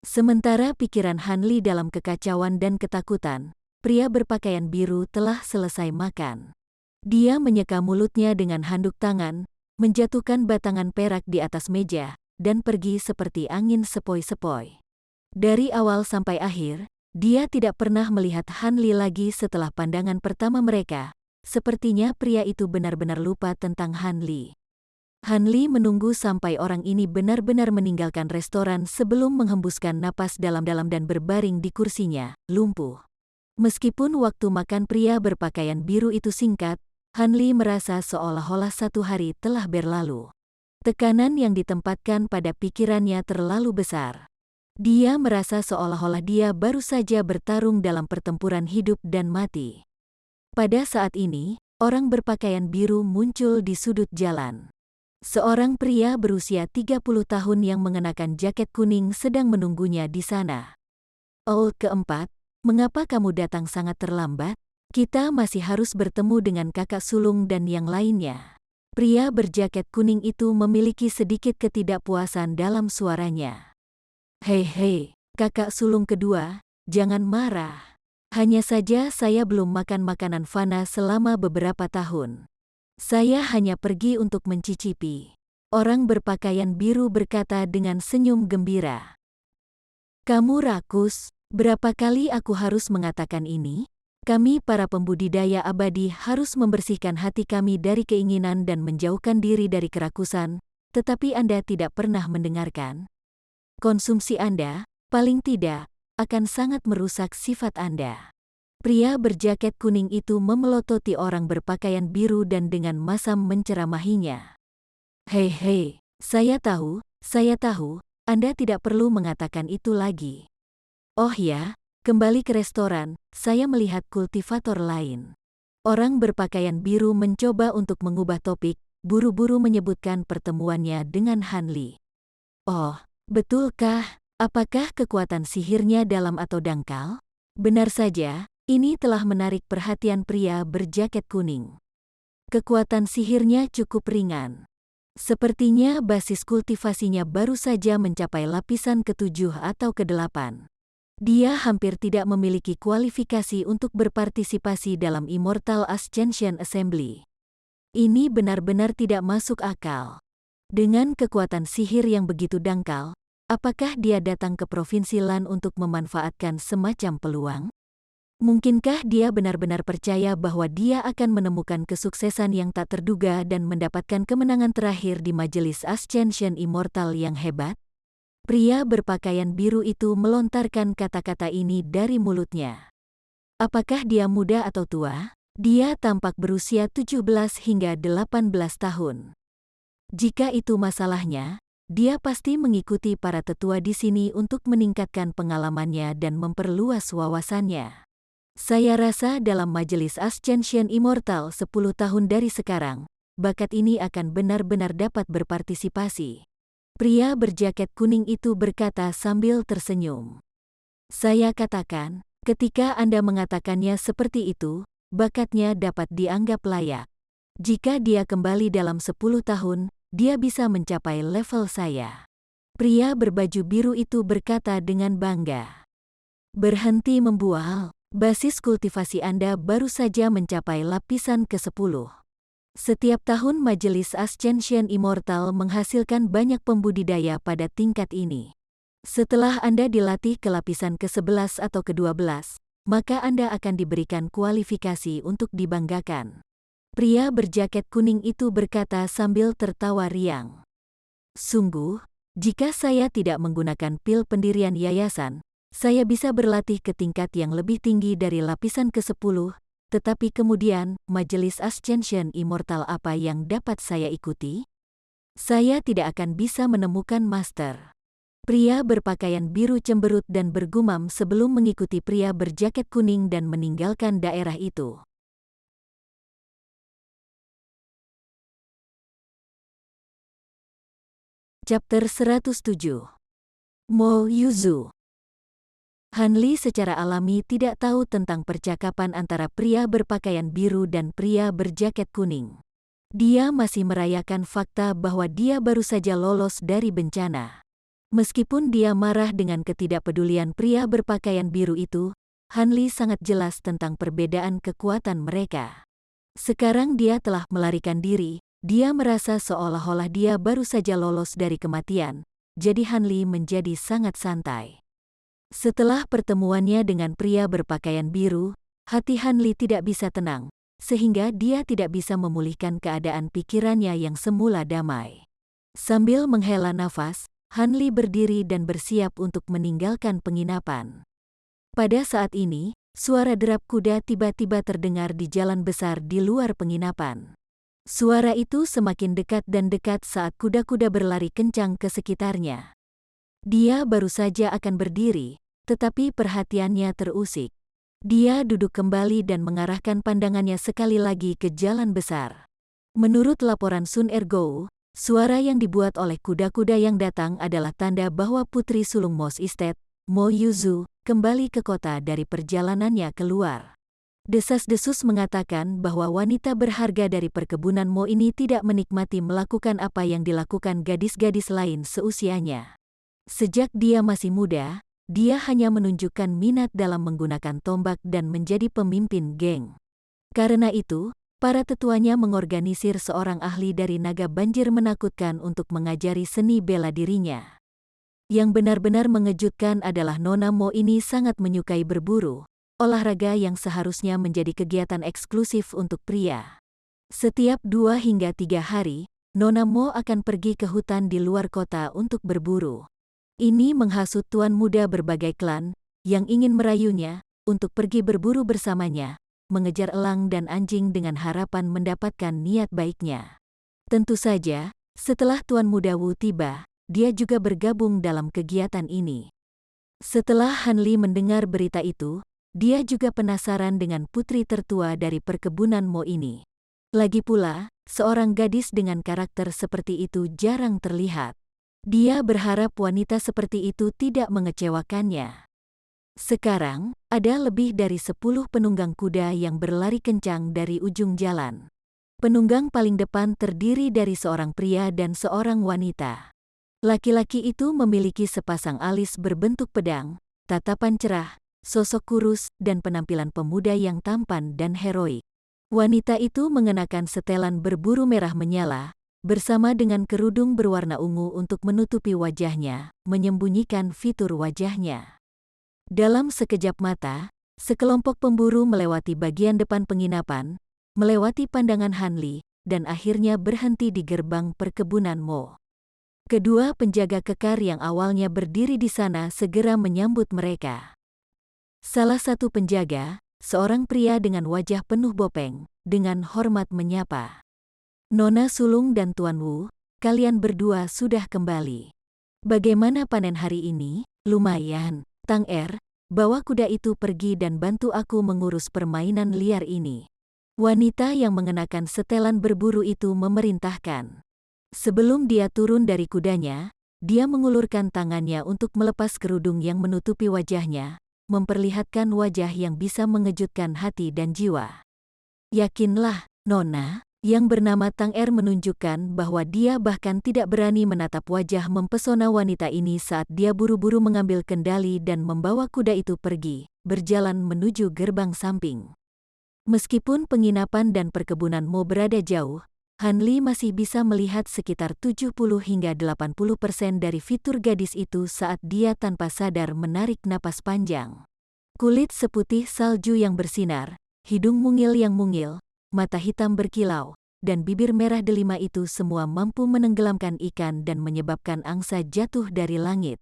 Sementara pikiran Hanli dalam kekacauan dan ketakutan, pria berpakaian biru telah selesai makan. Dia menyeka mulutnya dengan handuk tangan, menjatuhkan batangan perak di atas meja, dan pergi seperti angin sepoi-sepoi. Dari awal sampai akhir, dia tidak pernah melihat Hanli lagi setelah pandangan pertama mereka. Sepertinya pria itu benar-benar lupa tentang Hanli. Hanli menunggu sampai orang ini benar-benar meninggalkan restoran sebelum menghembuskan napas dalam-dalam dan berbaring di kursinya, lumpuh. Meskipun waktu makan pria berpakaian biru itu singkat, Hanli merasa seolah-olah satu hari telah berlalu. Tekanan yang ditempatkan pada pikirannya terlalu besar. Dia merasa seolah-olah dia baru saja bertarung dalam pertempuran hidup dan mati. Pada saat ini, orang berpakaian biru muncul di sudut jalan. Seorang pria berusia 30 tahun yang mengenakan jaket kuning sedang menunggunya di sana. Oh, keempat, mengapa kamu datang sangat terlambat? Kita masih harus bertemu dengan kakak sulung dan yang lainnya. Pria berjaket kuning itu memiliki sedikit ketidakpuasan dalam suaranya. Hei, kakak sulung kedua, jangan marah. Hanya saja saya belum makan makanan fana selama beberapa tahun. Saya hanya pergi untuk mencicipi. Orang berpakaian biru berkata dengan senyum gembira. Kamu rakus, berapa kali aku harus mengatakan ini? Kami para pembudidaya abadi harus membersihkan hati kami dari keinginan dan menjauhkan diri dari kerakusan, tetapi Anda tidak pernah mendengarkan. Konsumsi Anda, paling tidak, akan sangat merusak sifat Anda. Pria berjaket kuning itu memelototi orang berpakaian biru dan dengan masam menceramahinya. Hei, saya tahu, Anda tidak perlu mengatakan itu lagi. Oh ya, kembali ke restoran, saya melihat kultivator lain. Orang berpakaian biru mencoba untuk mengubah topik, buru-buru menyebutkan pertemuannya dengan Hanli. Oh, betulkah? Apakah kekuatan sihirnya dalam atau dangkal? Benar saja. Ini telah menarik perhatian pria berjaket kuning. Kekuatan sihirnya cukup ringan. Sepertinya basis kultivasinya baru saja mencapai lapisan ke-7 atau ke-8. Dia hampir tidak memiliki kualifikasi untuk berpartisipasi dalam Immortal Ascension Assembly. Ini benar-benar tidak masuk akal. Dengan kekuatan sihir yang begitu dangkal, apakah dia datang ke Provinsi Lan untuk memanfaatkan semacam peluang? Mungkinkah dia benar-benar percaya bahwa dia akan menemukan kesuksesan yang tak terduga dan mendapatkan kemenangan terakhir di Majelis Ascension Immortal yang hebat? Pria berpakaian biru itu melontarkan kata-kata ini dari mulutnya. Apakah dia muda atau tua? Dia tampak berusia 17 hingga 18 tahun. Jika itu masalahnya, dia pasti mengikuti para tetua di sini untuk meningkatkan pengalamannya dan memperluas wawasannya. Saya rasa dalam Majelis Ascension Immortal 10 tahun dari sekarang, bakat ini akan benar-benar dapat berpartisipasi. Pria berjaket kuning itu berkata sambil tersenyum. Saya katakan, ketika Anda mengatakannya seperti itu, bakatnya dapat dianggap layak. Jika dia kembali dalam 10 tahun, dia bisa mencapai level saya. Pria berbaju biru itu berkata dengan bangga. Berhenti membual, basis kultivasi Anda baru saja mencapai lapisan ke-10. Setiap tahun Majelis Ascension Immortal menghasilkan banyak pembudidaya pada tingkat ini. Setelah Anda dilatih ke lapisan ke-11 atau ke-12, maka Anda akan diberikan kualifikasi untuk dibanggakan. Pria berjaket kuning itu berkata sambil tertawa riang. Sungguh, jika saya tidak menggunakan pil pendirian yayasan, saya bisa berlatih ke tingkat yang lebih tinggi dari lapisan ke-10, tetapi kemudian, Majelis Ascension Immortal apa yang dapat saya ikuti? Saya tidak akan bisa menemukan master. Pria berpakaian biru cemberut dan bergumam sebelum mengikuti pria berjaket kuning dan meninggalkan daerah itu. Chapter 107. Mo Yuzu. Han Li secara alami tidak tahu tentang percakapan antara pria berpakaian biru dan pria berjaket kuning. Dia masih merayakan fakta bahwa dia baru saja lolos dari bencana. Meskipun dia marah dengan ketidakpedulian pria berpakaian biru itu, Han Li sangat jelas tentang perbedaan kekuatan mereka. Sekarang dia telah melarikan diri. Dia merasa seolah-olah dia baru saja lolos dari kematian, jadi Han Li menjadi sangat santai. Setelah pertemuannya dengan pria berpakaian biru, hati Han Li tidak bisa tenang, sehingga dia tidak bisa memulihkan keadaan pikirannya yang semula damai. Sambil menghela nafas, Han Li berdiri dan bersiap untuk meninggalkan penginapan. Pada saat ini, suara derap kuda tiba-tiba terdengar di jalan besar di luar penginapan. Suara itu semakin dekat dan dekat saat kuda-kuda berlari kencang ke sekitarnya. Dia baru saja akan berdiri, tetapi perhatiannya terusik. Dia duduk kembali dan mengarahkan pandangannya sekali lagi ke jalan besar. Menurut laporan Sun Ergo, suara yang dibuat oleh kuda-kuda yang datang adalah tanda bahwa Putri Sulung Mos Estate, Mo Yuzu, kembali ke kota dari perjalanannya keluar. Desas-desus mengatakan bahwa wanita berharga dari perkebunan Mo ini tidak menikmati melakukan apa yang dilakukan gadis-gadis lain seusianya. Sejak dia masih muda, dia hanya menunjukkan minat dalam menggunakan tombak dan menjadi pemimpin geng. Karena itu, para tetuanya mengorganisir seorang ahli dari naga banjir menakutkan untuk mengajari seni bela dirinya. Yang benar-benar mengejutkan adalah Nona Mo ini sangat menyukai berburu. Olahraga yang seharusnya menjadi kegiatan eksklusif untuk pria. Setiap 2 hingga 3 hari, Nona Mo akan pergi ke hutan di luar kota untuk berburu. Ini menghasut tuan muda berbagai klan, yang ingin merayunya, untuk pergi berburu bersamanya, mengejar elang dan anjing dengan harapan mendapatkan niat baiknya. Tentu saja, setelah tuan muda Wu tiba, dia juga bergabung dalam kegiatan ini. Setelah Han Li mendengar berita itu, dia juga penasaran dengan putri tertua dari perkebunan Mo ini. Lagi pula, seorang gadis dengan karakter seperti itu jarang terlihat. Dia berharap wanita seperti itu tidak mengecewakannya. Sekarang, ada lebih dari 10 penunggang kuda yang berlari kencang dari ujung jalan. Penunggang paling depan terdiri dari seorang pria dan seorang wanita. Laki-laki itu memiliki sepasang alis berbentuk pedang, tatapan cerah, sosok kurus, dan penampilan pemuda yang tampan dan heroik. Wanita itu mengenakan setelan berburu merah menyala, bersama dengan kerudung berwarna ungu untuk menutupi wajahnya, menyembunyikan fitur wajahnya. Dalam sekejap mata, sekelompok pemburu melewati bagian depan penginapan, melewati pandangan Han Li, dan akhirnya berhenti di gerbang perkebunan Mo. Kedua penjaga kekar yang awalnya berdiri di sana segera menyambut mereka. Salah satu penjaga, seorang pria dengan wajah penuh bopeng, dengan hormat menyapa. Nona Sulung dan Tuan Wu, kalian berdua sudah kembali. Bagaimana panen hari ini? Lumayan, Tang Er, bawa kuda itu pergi dan bantu aku mengurus permainan liar ini. Wanita yang mengenakan setelan berburu itu memerintahkan. Sebelum dia turun dari kudanya, dia mengulurkan tangannya untuk melepas kerudung yang menutupi wajahnya, memperlihatkan wajah yang bisa mengejutkan hati dan jiwa. Yakinlah, Nona, yang bernama Tang Er menunjukkan bahwa dia bahkan tidak berani menatap wajah mempesona wanita ini saat dia buru-buru mengambil kendali dan membawa kuda itu pergi, berjalan menuju gerbang samping. Meskipun penginapan dan perkebunan Mo berada jauh, Han Li masih bisa melihat sekitar 70 hingga 80% dari fitur gadis itu saat dia tanpa sadar menarik napas panjang. Kulit seputih salju yang bersinar, hidung mungil yang mungil, mata hitam berkilau, dan bibir merah delima itu semua mampu menenggelamkan ikan dan menyebabkan angsa jatuh dari langit.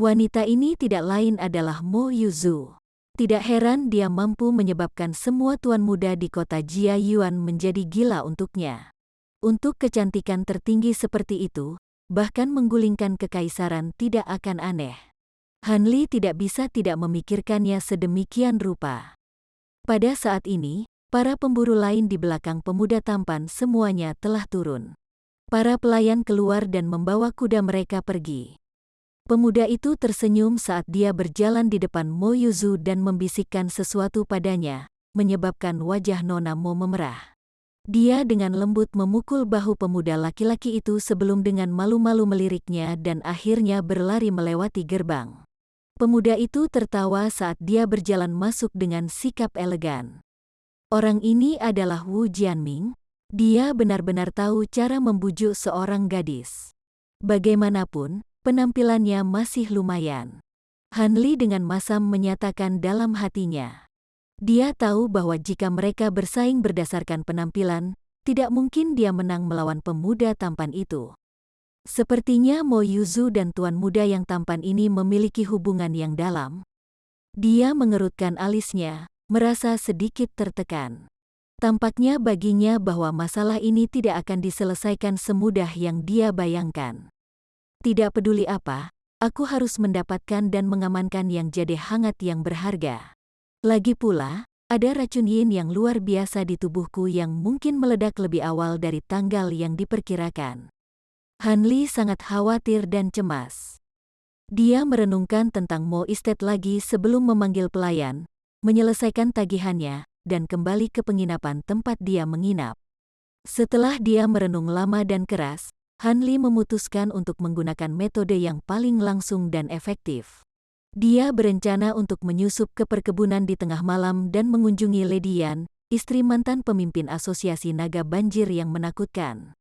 Wanita ini tidak lain adalah Mo Yuzu. Tidak heran dia mampu menyebabkan semua tuan muda di kota Jia Yuan menjadi gila untuknya. Untuk kecantikan tertinggi seperti itu, bahkan menggulingkan kekaisaran tidak akan aneh. Han Li tidak bisa tidak memikirkannya sedemikian rupa. Pada saat ini, para pemburu lain di belakang pemuda tampan semuanya telah turun. Para pelayan keluar dan membawa kuda mereka pergi. Pemuda itu tersenyum saat dia berjalan di depan Mo Yuzu dan membisikkan sesuatu padanya, menyebabkan wajah Nona Mo memerah. Dia dengan lembut memukul bahu pemuda laki-laki itu sebelum dengan malu-malu meliriknya dan akhirnya berlari melewati gerbang. Pemuda itu tertawa saat dia berjalan masuk dengan sikap elegan. Orang ini adalah Wu Jianming. Dia benar-benar tahu cara membujuk seorang gadis. Bagaimanapun, penampilannya masih lumayan. Han Li dengan masam menyatakan dalam hatinya. Dia tahu bahwa jika mereka bersaing berdasarkan penampilan, tidak mungkin dia menang melawan pemuda tampan itu. Sepertinya Mo Yuzu dan tuan muda yang tampan ini memiliki hubungan yang dalam. Dia mengerutkan alisnya, merasa sedikit tertekan. Tampaknya baginya bahwa masalah ini tidak akan diselesaikan semudah yang dia bayangkan. Tidak peduli apa, aku harus mendapatkan dan mengamankan yang jade hangat yang berharga. Lagi pula, ada racun yin yang luar biasa di tubuhku yang mungkin meledak lebih awal dari tanggal yang diperkirakan. Han Li sangat khawatir dan cemas. Dia merenungkan tentang Mo Estate lagi sebelum memanggil pelayan, menyelesaikan tagihannya, dan kembali ke penginapan tempat dia menginap. Setelah dia merenung lama dan keras, Han Li memutuskan untuk menggunakan metode yang paling langsung dan efektif. Dia berencana untuk menyusup ke perkebunan di tengah malam dan mengunjungi Lady Yan, istri mantan pemimpin asosiasi naga banjir yang menakutkan.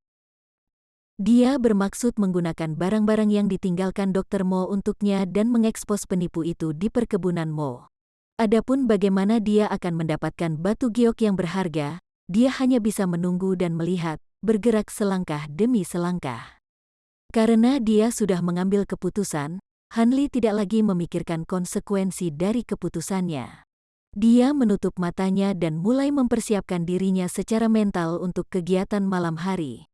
Dia bermaksud menggunakan barang-barang yang ditinggalkan Dr. Mo untuknya dan mengekspos penipu itu di perkebunan Mo. Adapun bagaimana dia akan mendapatkan batu giok yang berharga, dia hanya bisa menunggu dan melihat, bergerak selangkah demi selangkah. Karena dia sudah mengambil keputusan, Han Li tidak lagi memikirkan konsekuensi dari keputusannya. Dia menutup matanya dan mulai mempersiapkan dirinya secara mental untuk kegiatan malam hari.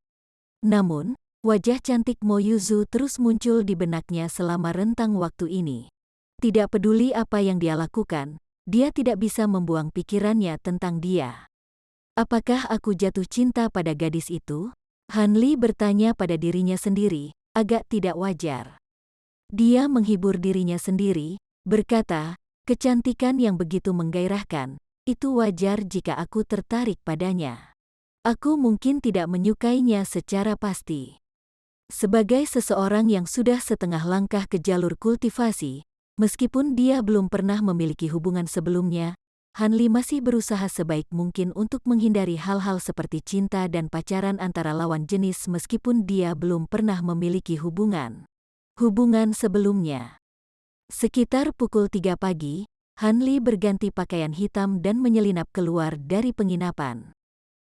Namun, wajah cantik Mo Yuzu terus muncul di benaknya selama rentang waktu ini. Tidak peduli apa yang dia lakukan, dia tidak bisa membuang pikirannya tentang dia. Apakah aku jatuh cinta pada gadis itu? Han Li bertanya pada dirinya sendiri, agak tidak wajar. Dia menghibur dirinya sendiri, berkata, kecantikan yang begitu menggairahkan, itu wajar jika aku tertarik padanya. Aku mungkin tidak menyukainya secara pasti. Sebagai seseorang yang sudah setengah langkah ke jalur kultivasi, meskipun dia belum pernah memiliki hubungan sebelumnya, Han Li masih berusaha sebaik mungkin untuk menghindari hal-hal seperti cinta dan pacaran antara lawan jenis meskipun dia belum pernah memiliki hubungan sebelumnya. Sekitar pukul 3 pagi, Han Li berganti pakaian hitam dan menyelinap keluar dari penginapan.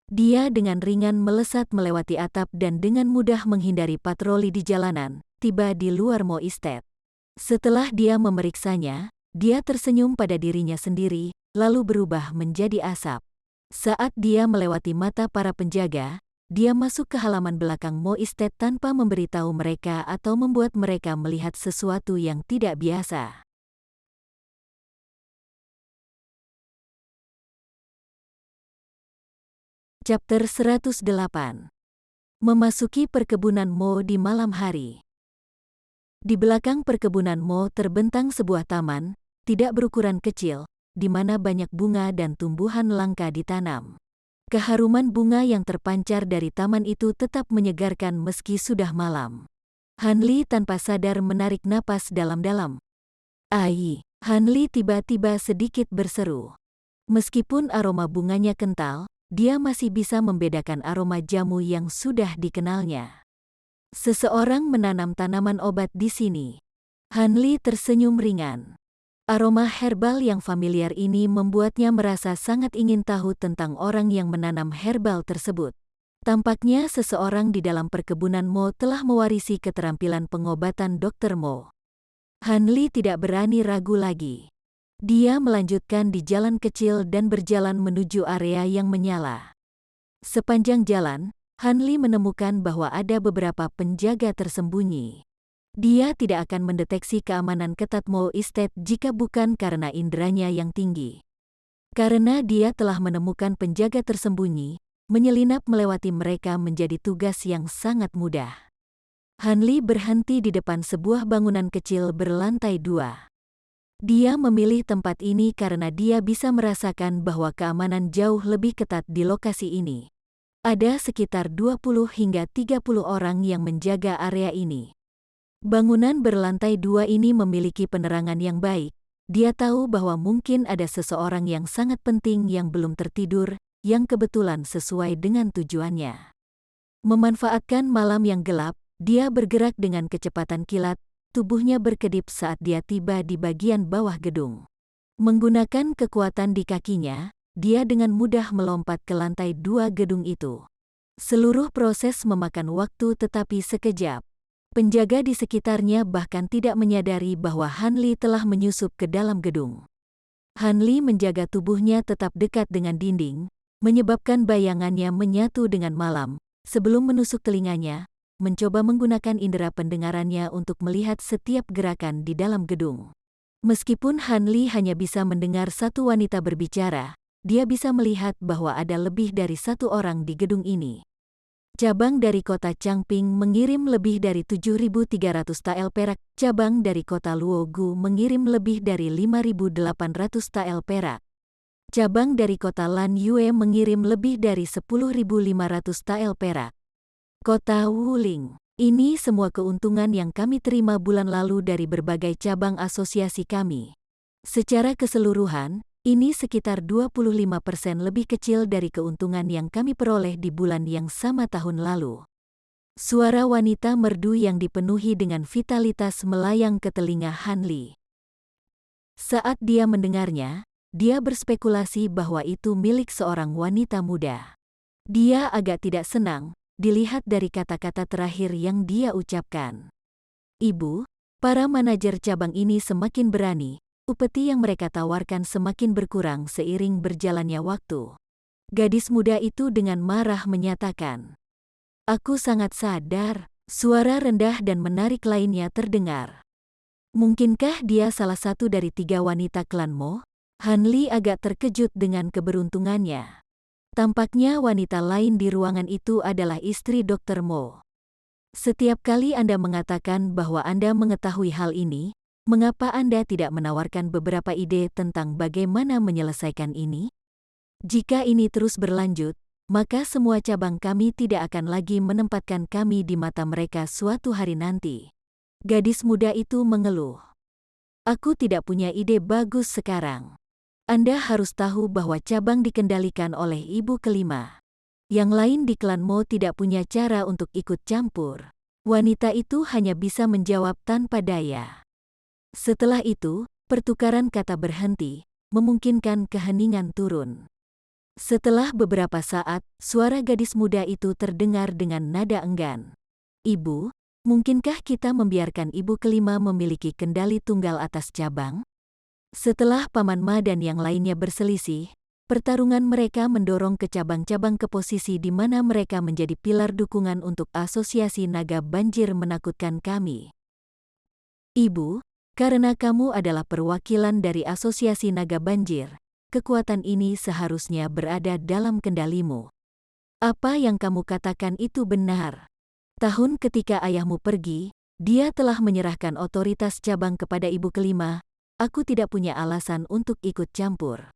Dia dengan ringan melesat melewati atap dan dengan mudah menghindari patroli di jalanan, tiba di luar Mo Estate. Setelah dia memeriksanya, dia tersenyum pada dirinya sendiri, lalu berubah menjadi asap. Saat dia melewati mata para penjaga, dia masuk ke halaman belakang Mo Estate tanpa memberitahu mereka atau membuat mereka melihat sesuatu yang tidak biasa. Chapter 108. Memasuki perkebunan Mo di malam hari. Di belakang perkebunan Mo terbentang sebuah taman, tidak berukuran kecil, di mana banyak bunga dan tumbuhan langka ditanam. Keharuman bunga yang terpancar dari taman itu tetap menyegarkan meski sudah malam. Hanli tanpa sadar menarik napas dalam-dalam. "Ai!" Hanli tiba-tiba sedikit berseru. Meskipun aroma bunganya kental, dia masih bisa membedakan aroma jamu yang sudah dikenalnya. Seseorang menanam tanaman obat di sini. Hanli tersenyum ringan. Aroma herbal yang familiar ini membuatnya merasa sangat ingin tahu tentang orang yang menanam herbal tersebut. Tampaknya seseorang di dalam perkebunan Mo telah mewarisi keterampilan pengobatan Dr. Mo. Hanli tidak berani ragu lagi. Dia melanjutkan di jalan kecil dan berjalan menuju area yang menyala. Sepanjang jalan, Hanli menemukan bahwa ada beberapa penjaga tersembunyi. Dia tidak akan mendeteksi keamanan ketat Mo Estate jika bukan karena inderanya yang tinggi. Karena dia telah menemukan penjaga tersembunyi, menyelinap melewati mereka menjadi tugas yang sangat mudah. Hanli berhenti di depan sebuah bangunan kecil berlantai 2. Dia memilih tempat ini karena dia bisa merasakan bahwa keamanan jauh lebih ketat di lokasi ini. Ada sekitar 20 hingga 30 orang yang menjaga area ini. Bangunan berlantai 2 ini memiliki penerangan yang baik. Dia tahu bahwa mungkin ada seseorang yang sangat penting yang belum tertidur, yang kebetulan sesuai dengan tujuannya. Memanfaatkan malam yang gelap, dia bergerak dengan kecepatan kilat. Tubuhnya berkedip saat dia tiba di bagian bawah gedung. Menggunakan kekuatan di kakinya, dia dengan mudah melompat ke lantai 2 gedung itu. Seluruh proses memakan waktu tetapi sekejap. Penjaga di sekitarnya bahkan tidak menyadari bahwa Hanli telah menyusup ke dalam gedung. Hanli menjaga tubuhnya tetap dekat dengan dinding, menyebabkan bayangannya menyatu dengan malam, sebelum menusuk telinganya, mencoba menggunakan indera pendengarannya untuk melihat setiap gerakan di dalam gedung. Meskipun Hanli hanya bisa mendengar satu wanita berbicara, dia bisa melihat bahwa ada lebih dari satu orang di gedung ini. Cabang dari kota Changping mengirim lebih dari 7.300 tael perak. Cabang dari kota Luogu mengirim lebih dari 5.800 tael perak. Cabang dari kota Lanyue mengirim lebih dari 10.500 tael perak. Kota Wuling. Ini semua keuntungan yang kami terima bulan lalu dari berbagai cabang asosiasi kami. Secara keseluruhan, ini sekitar 25% lebih kecil dari keuntungan yang kami peroleh di bulan yang sama tahun lalu. Suara wanita merdu yang dipenuhi dengan vitalitas melayang ke telinga Hanli. Saat dia mendengarnya, dia berspekulasi bahwa itu milik seorang wanita muda. Dia agak tidak senang, dilihat dari kata-kata terakhir yang dia ucapkan. "Ibu, para manajer cabang ini semakin berani, upeti yang mereka tawarkan semakin berkurang seiring berjalannya waktu." Gadis muda itu dengan marah menyatakan. "Aku sangat sadar." Suara rendah dan menarik lainnya terdengar. Mungkinkah dia salah satu dari 3 wanita klan Mo? Hanli agak terkejut dengan keberuntungannya. Tampaknya wanita lain di ruangan itu adalah istri Dr. Mo. "Setiap kali Anda mengatakan bahwa Anda mengetahui hal ini, mengapa Anda tidak menawarkan beberapa ide tentang bagaimana menyelesaikan ini? Jika ini terus berlanjut, maka semua cabang kami tidak akan lagi menempatkan kami di mata mereka suatu hari nanti." Gadis muda itu mengeluh. "Aku tidak punya ide bagus sekarang. Anda harus tahu bahwa cabang dikendalikan oleh ibu kelima. Yang lain di klan Mo tidak punya cara untuk ikut campur." Wanita itu hanya bisa menjawab tanpa daya. Setelah itu, pertukaran kata berhenti, memungkinkan keheningan turun. Setelah beberapa saat, suara gadis muda itu terdengar dengan nada enggan. "Ibu, mungkinkah kita membiarkan ibu kelima memiliki kendali tunggal atas cabang?" Setelah Paman Ma dan yang lainnya berselisih, pertarungan mereka mendorong ke cabang-cabang ke posisi di mana mereka menjadi pilar dukungan untuk Asosiasi Naga Banjir Menakutkan kami. "Ibu, karena kamu adalah perwakilan dari Asosiasi Naga Banjir, kekuatan ini seharusnya berada dalam kendalimu. Apa yang kamu katakan itu benar. Tahun ketika ayahmu pergi, dia telah menyerahkan otoritas cabang kepada ibu kelima. Aku tidak punya alasan untuk ikut campur.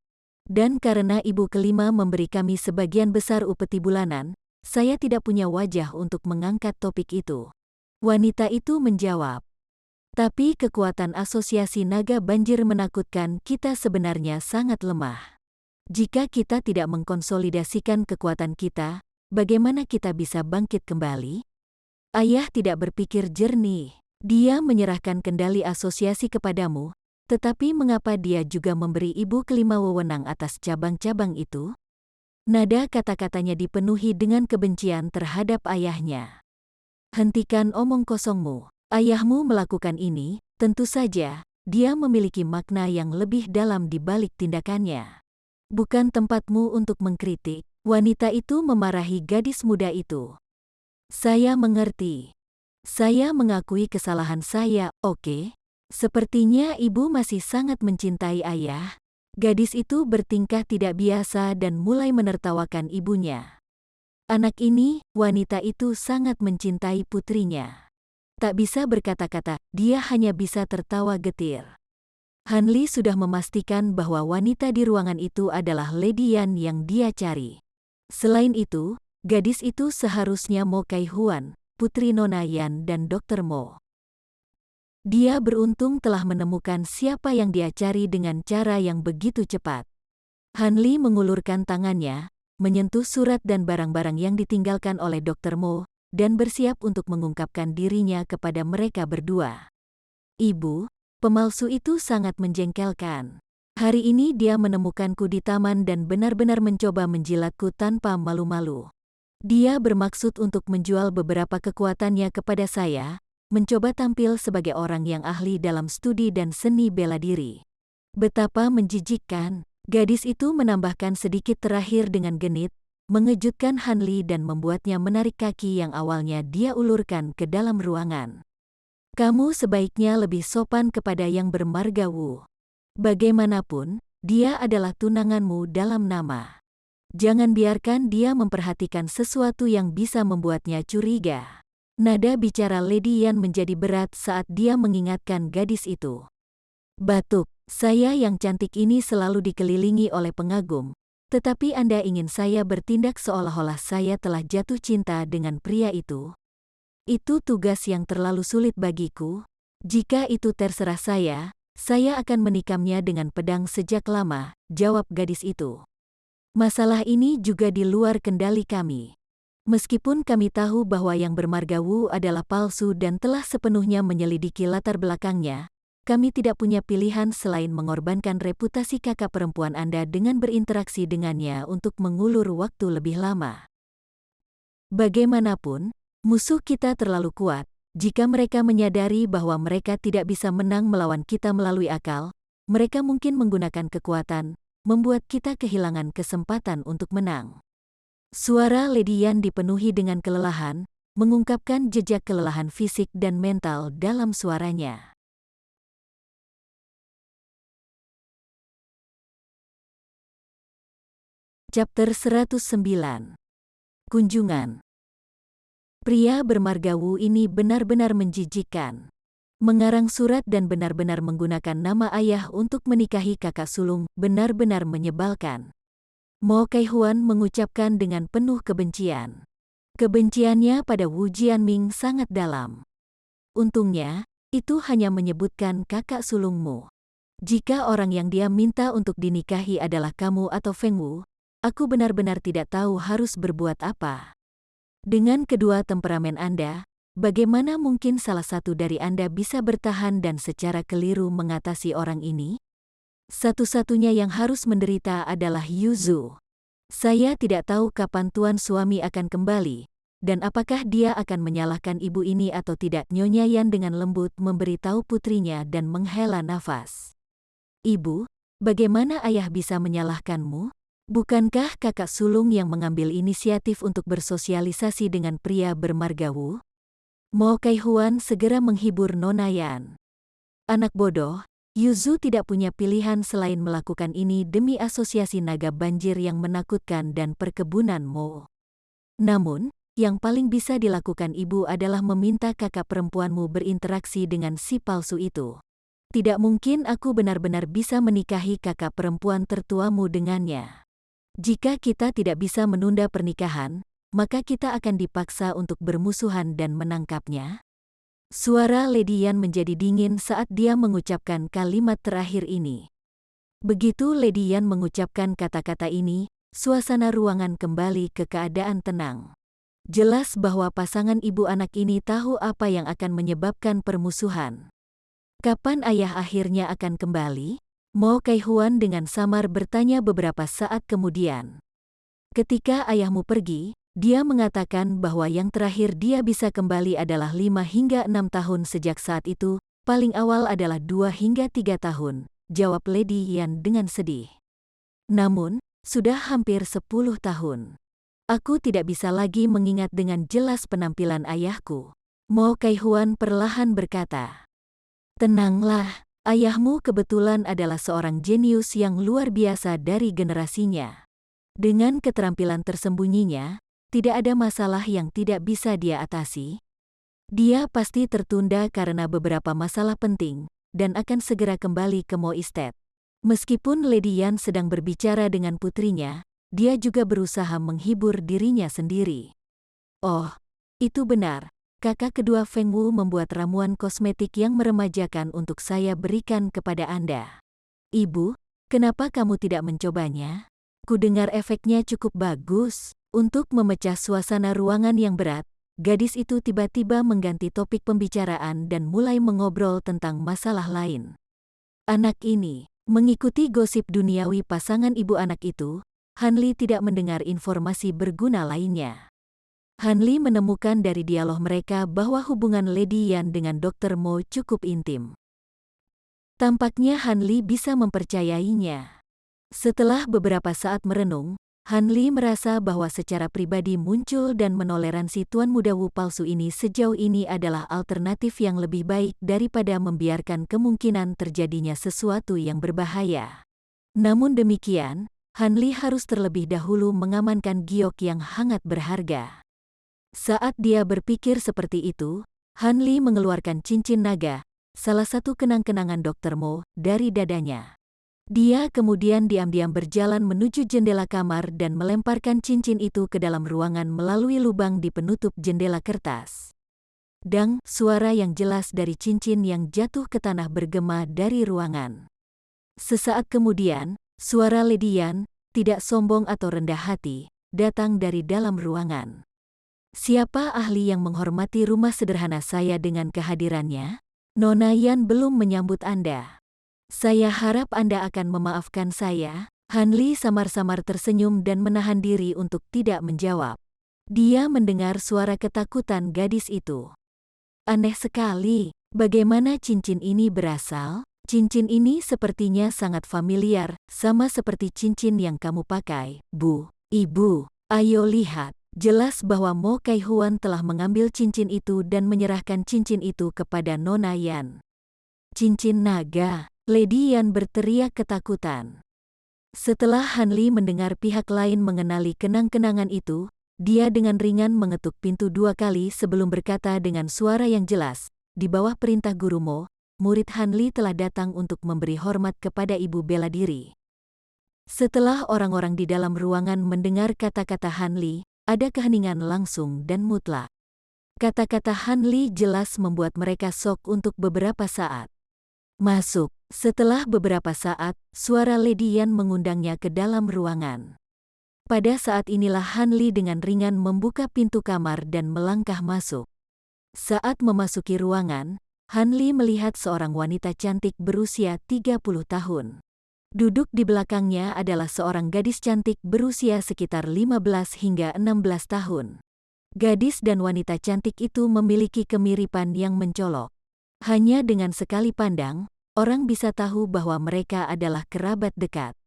Dan karena ibu kelima memberi kami sebagian besar upeti bulanan, saya tidak punya wajah untuk mengangkat topik itu. Wanita itu menjawab. Tapi kekuatan asosiasi naga banjir menakutkan kita sebenarnya sangat lemah. Jika kita tidak mengkonsolidasikan kekuatan kita, bagaimana kita bisa bangkit kembali? Ayah tidak berpikir jernih. Dia menyerahkan kendali asosiasi kepadamu, tetapi mengapa dia juga memberi ibu kelima wewenang atas cabang-cabang itu? Nada kata-katanya dipenuhi dengan kebencian terhadap ayahnya. Hentikan omong kosongmu. Ayahmu melakukan ini, tentu saja, dia memiliki makna yang lebih dalam di balik tindakannya. Bukan tempatmu untuk mengkritik. Wanita itu memarahi gadis muda itu. Saya mengerti. Saya mengakui kesalahan saya, oke? Sepertinya ibu masih sangat mencintai ayah. Gadis itu bertingkah tidak biasa dan mulai menertawakan ibunya. Anak ini, wanita itu sangat mencintai putrinya. Tak bisa berkata-kata, dia hanya bisa tertawa getir. Hanli sudah memastikan bahwa wanita di ruangan itu adalah Lady Yan yang dia cari. Selain itu, gadis itu seharusnya Mo Kai-huan, putri Nona Yan dan Dr. Mo. Dia beruntung telah menemukan siapa yang dia cari dengan cara yang begitu cepat. Hanli mengulurkan tangannya, menyentuh surat dan barang-barang yang ditinggalkan oleh Dr. Mo, dan bersiap untuk mengungkapkan dirinya kepada mereka berdua. Ibu, pemalsu itu sangat menjengkelkan. Hari ini dia menemukanku di taman dan benar-benar mencoba menjilatku tanpa malu-malu. Dia bermaksud untuk menjual beberapa kekuatannya kepada saya, mencoba tampil sebagai orang yang ahli dalam studi dan seni bela diri. Betapa menjijikkan, gadis itu menambahkan sedikit terakhir dengan genit, mengejutkan Hanli dan membuatnya menarik kaki yang awalnya dia ulurkan ke dalam ruangan. Kamu sebaiknya lebih sopan kepada yang bermarga Wu. Bagaimanapun, dia adalah tunanganmu dalam nama. Jangan biarkan dia memperhatikan sesuatu yang bisa membuatnya curiga. Nada bicara Lady Yan menjadi berat saat dia mengingatkan gadis itu. Batuk, saya yang cantik ini selalu dikelilingi oleh pengagum, tetapi Anda ingin saya bertindak seolah-olah saya telah jatuh cinta dengan pria itu? Itu tugas yang terlalu sulit bagiku. Jika itu terserah saya akan menikamnya dengan pedang sejak lama, jawab gadis itu. Masalah ini juga di luar kendali kami. Meskipun kami tahu bahwa yang bermarga Wu adalah palsu dan telah sepenuhnya menyelidiki latar belakangnya, kami tidak punya pilihan selain mengorbankan reputasi kakak perempuan Anda dengan berinteraksi dengannya untuk mengulur waktu lebih lama. Bagaimanapun, musuh kita terlalu kuat. Jika mereka menyadari bahwa mereka tidak bisa menang melawan kita melalui akal, mereka mungkin menggunakan kekuatan, membuat kita kehilangan kesempatan untuk menang. Suara Lady Yan dipenuhi dengan kelelahan, mengungkapkan jejak kelelahan fisik dan mental dalam suaranya. Chapter 109. Kunjungan. Pria bermarga Wu ini benar-benar menjijikkan. Mengarang surat dan benar-benar menggunakan nama ayah untuk menikahi kakak sulung benar-benar menyebalkan. Mo Kai-huan mengucapkan dengan penuh kebencian. Kebenciannya pada Wu Jianming sangat dalam. Untungnya, itu hanya menyebutkan kakak sulungmu. Jika orang yang dia minta untuk dinikahi adalah kamu atau Feng Wu, aku benar-benar tidak tahu harus berbuat apa. Dengan kedua temperamen Anda, bagaimana mungkin salah satu dari Anda bisa bertahan dan secara keliru mengatasi orang ini? Satu-satunya yang harus menderita adalah Yuzu. Saya tidak tahu kapan tuan suami akan kembali, dan apakah dia akan menyalahkan ibu ini atau tidak. Nyonya Yan dengan lembut memberitahu putrinya dan menghela nafas. Ibu, bagaimana ayah bisa menyalahkanmu? Bukankah kakak sulung yang mengambil inisiatif untuk bersosialisasi dengan pria bermarga Wu? Mo Kai-huan segera menghibur Nona Yan. Anak bodoh, Yuzu tidak punya pilihan selain melakukan ini demi asosiasi naga banjir yang menakutkan dan perkebunan Mo. Namun, yang paling bisa dilakukan ibu adalah meminta kakak perempuanmu berinteraksi dengan si palsu itu. Tidak mungkin aku benar-benar bisa menikahi kakak perempuan tertuamu dengannya. Jika kita tidak bisa menunda pernikahan, maka kita akan dipaksa untuk bermusuhan dan menangkapnya. Suara Lady Yan menjadi dingin saat dia mengucapkan kalimat terakhir ini. Begitu Lady Yan mengucapkan kata-kata ini, suasana ruangan kembali ke keadaan tenang. Jelas bahwa pasangan ibu anak ini tahu apa yang akan menyebabkan permusuhan. Kapan ayah akhirnya akan kembali? Mo Kaihuan dengan samar bertanya beberapa saat kemudian. Ketika ayahmu pergi, dia mengatakan bahwa yang terakhir dia bisa kembali adalah 5 hingga 6 tahun sejak saat itu, paling awal adalah 2 hingga 3 tahun, jawab Lady Yan dengan sedih. Namun, sudah hampir 10 tahun. Aku tidak bisa lagi mengingat dengan jelas penampilan ayahku. Mo Kaihuan perlahan berkata. Tenanglah, ayahmu kebetulan adalah seorang jenius yang luar biasa dari generasinya. Dengan keterampilan tersembunyinya, tidak ada masalah yang tidak bisa dia atasi. Dia pasti tertunda karena beberapa masalah penting, dan akan segera kembali ke Mo Estate. Meskipun Lady Yan sedang berbicara dengan putrinya, dia juga berusaha menghibur dirinya sendiri. Oh, itu benar. Kakak kedua Feng Wu membuat ramuan kosmetik yang meremajakan untuk saya berikan kepada Anda. Ibu, kenapa kamu tidak mencobanya? Kudengar efeknya cukup bagus. Untuk memecah suasana ruangan yang berat, gadis itu tiba-tiba mengganti topik pembicaraan dan mulai mengobrol tentang masalah lain. Anak ini, mengikuti gosip duniawi pasangan ibu anak itu, Han Li tidak mendengar informasi berguna lainnya. Han Li menemukan dari dialog mereka bahwa hubungan Lady Yan dengan Dr. Mo cukup intim. Tampaknya Han Li bisa mempercayainya. Setelah beberapa saat merenung, Han Li merasa bahwa secara pribadi muncul dan menoleransi Tuan Muda Wu palsu ini sejauh ini adalah alternatif yang lebih baik daripada membiarkan kemungkinan terjadinya sesuatu yang berbahaya. Namun demikian, Han Li harus terlebih dahulu mengamankan giok yang hangat berharga. Saat dia berpikir seperti itu, Han Li mengeluarkan cincin naga, salah satu kenang-kenangan Dr. Mo, dari dadanya. Dia kemudian diam-diam berjalan menuju jendela kamar dan melemparkan cincin itu ke dalam ruangan melalui lubang di penutup jendela kertas. Dang, suara yang jelas dari cincin yang jatuh ke tanah bergema dari ruangan. Sesaat kemudian, suara Lady Yan, tidak sombong atau rendah hati, datang dari dalam ruangan. Siapa ahli yang menghormati rumah sederhana saya dengan kehadirannya? Nona Yan belum menyambut Anda. Saya harap Anda akan memaafkan saya. Han Li samar-samar tersenyum dan menahan diri untuk tidak menjawab. Dia mendengar suara ketakutan gadis itu. Aneh sekali, bagaimana cincin ini berasal? Cincin ini sepertinya sangat familiar, sama seperti cincin yang kamu pakai, Bu. Ibu, ayo lihat. Jelas bahwa Mo Kaihuan telah mengambil cincin itu dan menyerahkan cincin itu kepada Nona Yan. Cincin naga, Lady Yan berteriak ketakutan. Setelah Han Li mendengar pihak lain mengenali kenang-kenangan itu, dia dengan ringan mengetuk pintu 2 kali sebelum berkata dengan suara yang jelas, di bawah perintah Guru Mo, murid Han Li telah datang untuk memberi hormat kepada ibu bela diri. Setelah orang-orang di dalam ruangan mendengar kata-kata Han Li, ada keheningan langsung dan mutlak. Kata-kata Han Li jelas membuat mereka syok untuk beberapa saat. Masuk. Setelah beberapa saat, suara Lady Yan mengundangnya ke dalam ruangan. Pada saat inilah Han Li dengan ringan membuka pintu kamar dan melangkah masuk. Saat memasuki ruangan, Han Li melihat seorang wanita cantik berusia 30 tahun. Duduk di belakangnya adalah seorang gadis cantik berusia sekitar 15 hingga 16 tahun. Gadis dan wanita cantik itu memiliki kemiripan yang mencolok. Hanya dengan sekali pandang, orang bisa tahu bahwa mereka adalah kerabat dekat.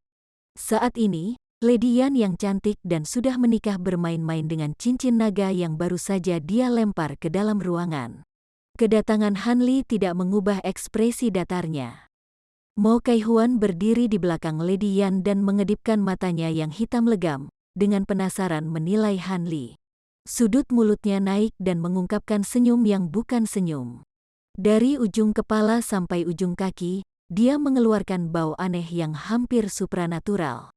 Saat ini, Lady Yan yang cantik dan sudah menikah bermain-main dengan cincin naga yang baru saja dia lempar ke dalam ruangan. Kedatangan Han Li tidak mengubah ekspresi datarnya. Mo Kaihuan berdiri di belakang Lady Yan dan mengedipkan matanya yang hitam legam, dengan penasaran menilai Han Li. Sudut mulutnya naik dan mengungkapkan senyum yang bukan senyum. Dari ujung kepala sampai ujung kaki, dia mengeluarkan bau aneh yang hampir supranatural.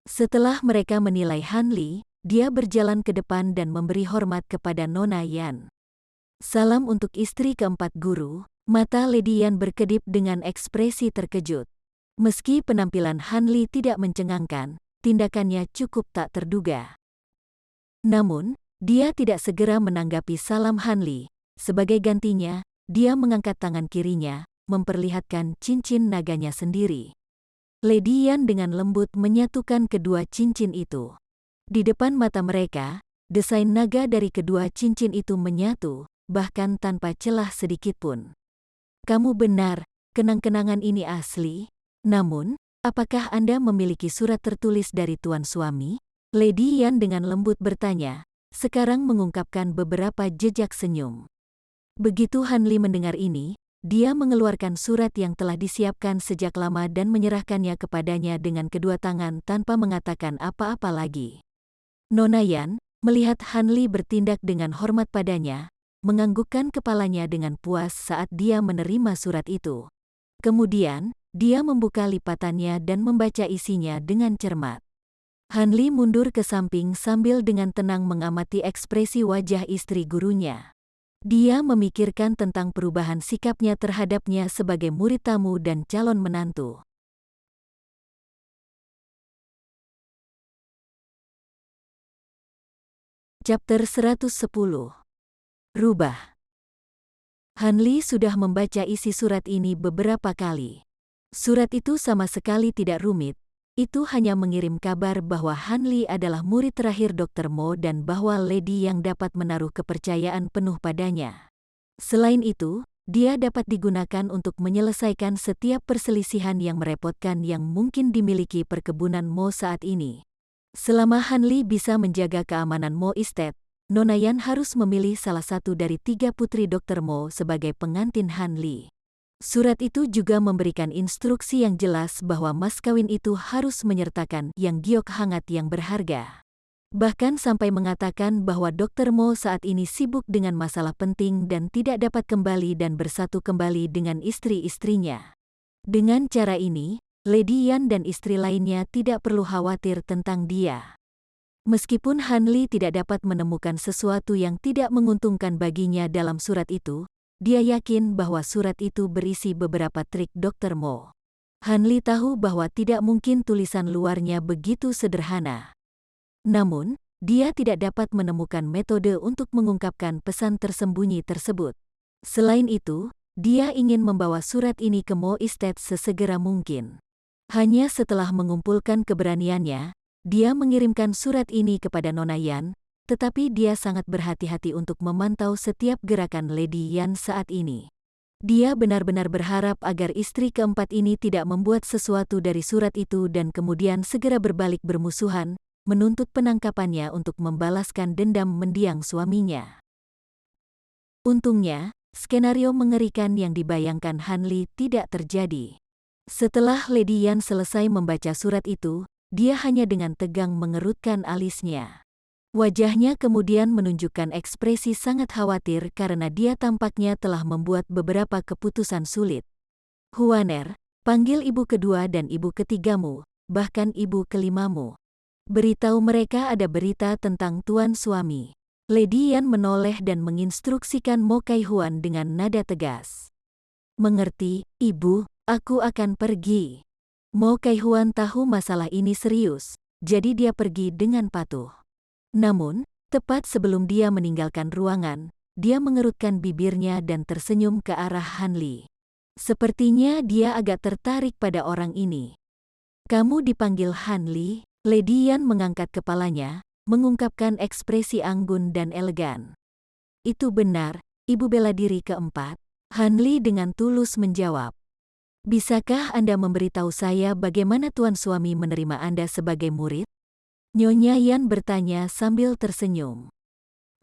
Setelah mereka menilai Han Li, dia berjalan ke depan dan memberi hormat kepada Nona Yan. Salam untuk istri keempat guru, mata Lady Yan berkedip dengan ekspresi terkejut. Meski penampilan Han Li tidak mencengangkan, tindakannya cukup tak terduga. Namun, dia tidak segera menanggapi salam Han Li. Sebagai gantinya, dia mengangkat tangan kirinya, memperlihatkan cincin naganya sendiri. Lady Yan dengan lembut menyatukan kedua cincin itu. Di depan mata mereka, desain naga dari kedua cincin itu menyatu, bahkan tanpa celah sedikitpun. Kamu benar, kenang-kenangan ini asli. Namun, apakah Anda memiliki surat tertulis dari tuan suami? Lady Yan dengan lembut bertanya, sekarang mengungkapkan beberapa jejak senyum. Begitu Han Li mendengar ini, dia mengeluarkan surat yang telah disiapkan sejak lama dan menyerahkannya kepadanya dengan kedua tangan tanpa mengatakan apa-apa lagi. Nona Yan, melihat Han Li bertindak dengan hormat padanya, menganggukkan kepalanya dengan puas saat dia menerima surat itu. Kemudian, dia membuka lipatannya dan membaca isinya dengan cermat. Han Li mundur ke samping sambil dengan tenang mengamati ekspresi wajah istri gurunya. Dia memikirkan tentang perubahan sikapnya terhadapnya sebagai murid tamu dan calon menantu. Chapter 110. Rubah. Han Li sudah membaca isi surat ini beberapa kali. Surat itu sama sekali tidak rumit, itu hanya mengirim kabar bahwa Han Li adalah murid terakhir Dr. Mo dan bahwa Lady yang dapat menaruh kepercayaan penuh padanya. Selain itu, dia dapat digunakan untuk menyelesaikan setiap perselisihan yang merepotkan yang mungkin dimiliki perkebunan Mo saat ini. Selama Han Li bisa menjaga keamanan Mo Estate, Nona Yan harus memilih salah satu dari 3 putri Dr. Mo sebagai pengantin Han Li. Surat itu juga memberikan instruksi yang jelas bahwa mas kawin itu harus menyertakan yang giok hangat yang berharga. Bahkan sampai mengatakan bahwa Dr. Mo saat ini sibuk dengan masalah penting dan tidak dapat kembali dan bersatu kembali dengan istri-istrinya. Dengan cara ini, Lady Yan dan istri lainnya tidak perlu khawatir tentang dia. Meskipun Han Li tidak dapat menemukan sesuatu yang tidak menguntungkan baginya dalam surat itu, dia yakin bahwa surat itu berisi beberapa trik Dr. Mo. Han Li tahu bahwa tidak mungkin tulisan luarnya begitu sederhana. Namun, dia tidak dapat menemukan metode untuk mengungkapkan pesan tersembunyi tersebut. Selain itu, dia ingin membawa surat ini ke Mo Estate sesegera mungkin. Hanya setelah mengumpulkan keberaniannya, dia mengirimkan surat ini kepada Nona Yan, tetapi dia sangat berhati-hati untuk memantau setiap gerakan Lady Yan saat ini. Dia benar-benar berharap agar istri keempat ini tidak membuat sesuatu dari surat itu dan kemudian segera berbalik bermusuhan, menuntut penangkapannya untuk membalaskan dendam mendiang suaminya. Untungnya, skenario mengerikan yang dibayangkan Han Li tidak terjadi. Setelah Lady Yan selesai membaca surat itu, dia hanya dengan tegang mengerutkan alisnya. Wajahnya kemudian menunjukkan ekspresi sangat khawatir karena dia tampaknya telah membuat beberapa keputusan sulit. Huaner, panggil ibu kedua dan ibu ketigamu, bahkan ibu kelimamu. Beritahu mereka ada berita tentang tuan suami. Lady Yan menoleh dan menginstruksikan Mo Kai Huan dengan nada tegas. Mengerti, ibu, aku akan pergi. Mo Kai Huan tahu masalah ini serius, jadi dia pergi dengan patuh. Namun, tepat sebelum dia meninggalkan ruangan, dia mengerutkan bibirnya dan tersenyum ke arah Han Li. Sepertinya dia agak tertarik pada orang ini. Kamu dipanggil Han Li? Lady Yan mengangkat kepalanya, mengungkapkan ekspresi anggun dan elegan. Itu benar, ibu bela diri keempat. Han Li dengan tulus menjawab. Bisakah Anda memberitahu saya bagaimana tuan suami menerima Anda sebagai murid? Nyonya Yan bertanya sambil tersenyum.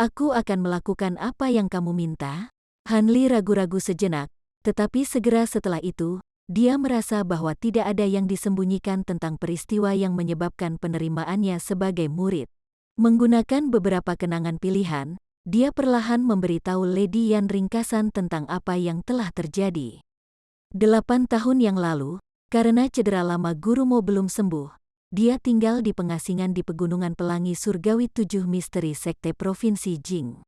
Aku akan melakukan apa yang kamu minta? Han Li ragu-ragu sejenak, tetapi segera setelah itu, dia merasa bahwa tidak ada yang disembunyikan tentang peristiwa yang menyebabkan penerimaannya sebagai murid. Menggunakan beberapa kenangan pilihan, dia perlahan memberitahu Lady Yan ringkasan tentang apa yang telah terjadi. 8 tahun yang lalu, karena cedera lama Guru Mo belum sembuh, dia tinggal di pengasingan di Pegunungan Pelangi Surgawi 7 Misteri Sekte Provinsi Jing.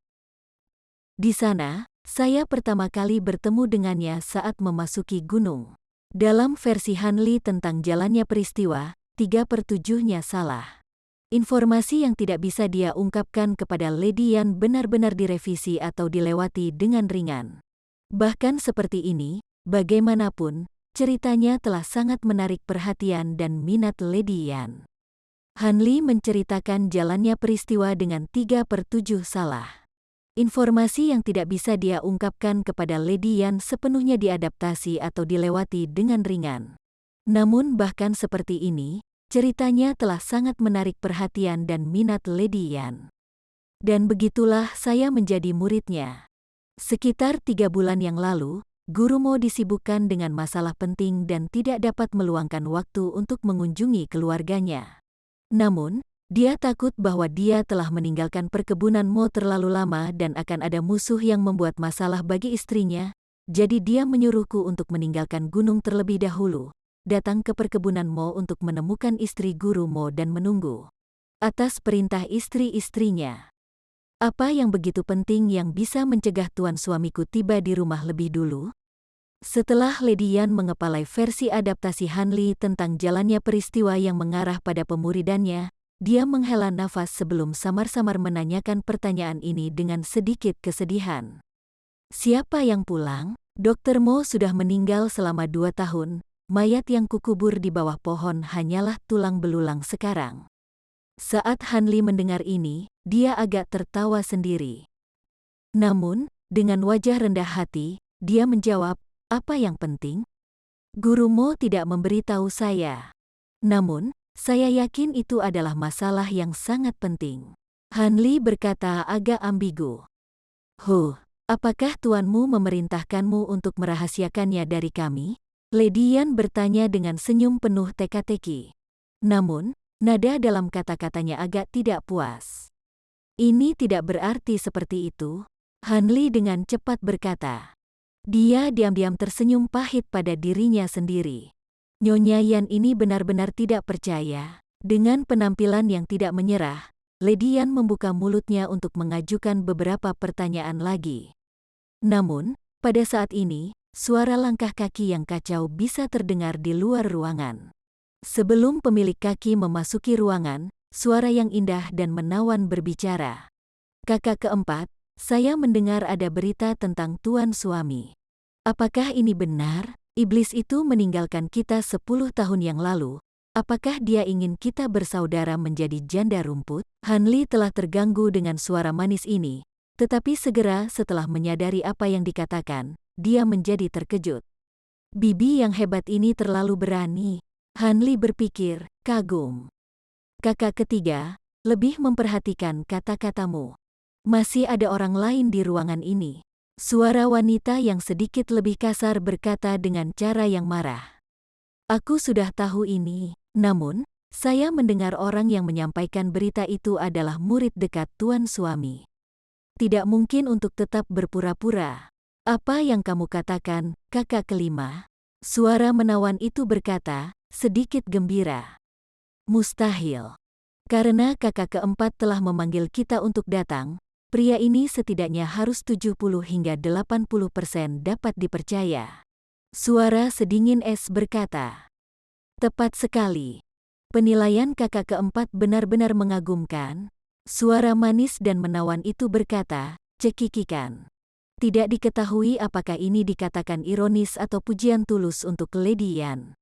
Di sana, saya pertama kali bertemu dengannya saat memasuki gunung. Dalam versi Han Li tentang jalannya peristiwa, 3/7-nya salah. Informasi yang tidak bisa dia ungkapkan kepada Lady Yan benar-benar direvisi atau dilewati dengan ringan. Bahkan seperti ini, bagaimanapun, ceritanya telah sangat menarik perhatian dan minat Lady Yan. Han Li menceritakan jalannya peristiwa dengan 3/7 salah. Informasi yang tidak bisa dia ungkapkan kepada Lady Yan sepenuhnya diadaptasi atau dilewati dengan ringan. Namun bahkan seperti ini, ceritanya telah sangat menarik perhatian dan minat Lady Yan. Dan begitulah saya menjadi muridnya. Sekitar 3 bulan yang lalu, Guru Mo disibukkan dengan masalah penting dan tidak dapat meluangkan waktu untuk mengunjungi keluarganya. Namun, dia takut bahwa dia telah meninggalkan perkebunan Mo terlalu lama dan akan ada musuh yang membuat masalah bagi istrinya, jadi dia menyuruhku untuk meninggalkan gunung terlebih dahulu, datang ke perkebunan Mo untuk menemukan istri Guru Mo dan menunggu. Atas perintah istri-istrinya. Apa yang begitu penting yang bisa mencegah tuan suamiku tiba di rumah lebih dulu? Setelah Lady Yan mengepalai versi adaptasi Han Li tentang jalannya peristiwa yang mengarah pada pemuridannya, dia menghela nafas sebelum samar-samar menanyakan pertanyaan ini dengan sedikit kesedihan. Siapa yang pulang? Dr. Mo sudah meninggal selama 2 tahun, mayat yang kukubur di bawah pohon hanyalah tulang belulang sekarang. Saat Han Li mendengar ini, dia agak tertawa sendiri. Namun, dengan wajah rendah hati, dia menjawab, apa yang penting? Guru Mo tidak memberitahu saya. Namun, saya yakin itu adalah masalah yang sangat penting. Han Li berkata agak ambigu. Apakah tuanmu memerintahkanmu untuk merahasiakannya dari kami? Lady Yan bertanya dengan senyum penuh teka-teki. Namun, nada dalam kata-katanya agak tidak puas. Ini tidak berarti seperti itu, Han Li dengan cepat berkata. Dia diam-diam tersenyum pahit pada dirinya sendiri. Nyonya Yan ini benar-benar tidak percaya. Dengan penampilan yang tidak menyerah, Lady Yan membuka mulutnya untuk mengajukan beberapa pertanyaan lagi. Namun, pada saat ini, suara langkah kaki yang kacau bisa terdengar di luar ruangan. Sebelum pemilik kaki memasuki ruangan, suara yang indah dan menawan berbicara. Kakak keempat, saya mendengar ada berita tentang tuan suami. Apakah ini benar? Iblis itu meninggalkan kita 10 tahun yang lalu. Apakah dia ingin kita bersaudara menjadi janda rumput? Han Li telah terganggu dengan suara manis ini, tetapi segera setelah menyadari apa yang dikatakan, dia menjadi terkejut. Bibi yang hebat ini terlalu berani. Han Li berpikir, kagum. Kakak ketiga, lebih memperhatikan kata-katamu. Masih ada orang lain di ruangan ini. Suara wanita yang sedikit lebih kasar berkata dengan cara yang marah. Aku sudah tahu ini, namun, saya mendengar orang yang menyampaikan berita itu adalah murid dekat tuan suami. Tidak mungkin untuk tetap berpura-pura. Apa yang kamu katakan, kakak kelima? Suara menawan itu berkata, sedikit gembira. Mustahil. Karena kakak keempat telah memanggil kita untuk datang, pria ini setidaknya harus 70 hingga 80% dapat dipercaya. Suara sedingin es berkata. Tepat sekali. Penilaian kakak keempat benar-benar mengagumkan. Suara manis dan menawan itu berkata, cekikikan. Tidak diketahui apakah ini dikatakan ironis atau pujian tulus untuk Lady Yan.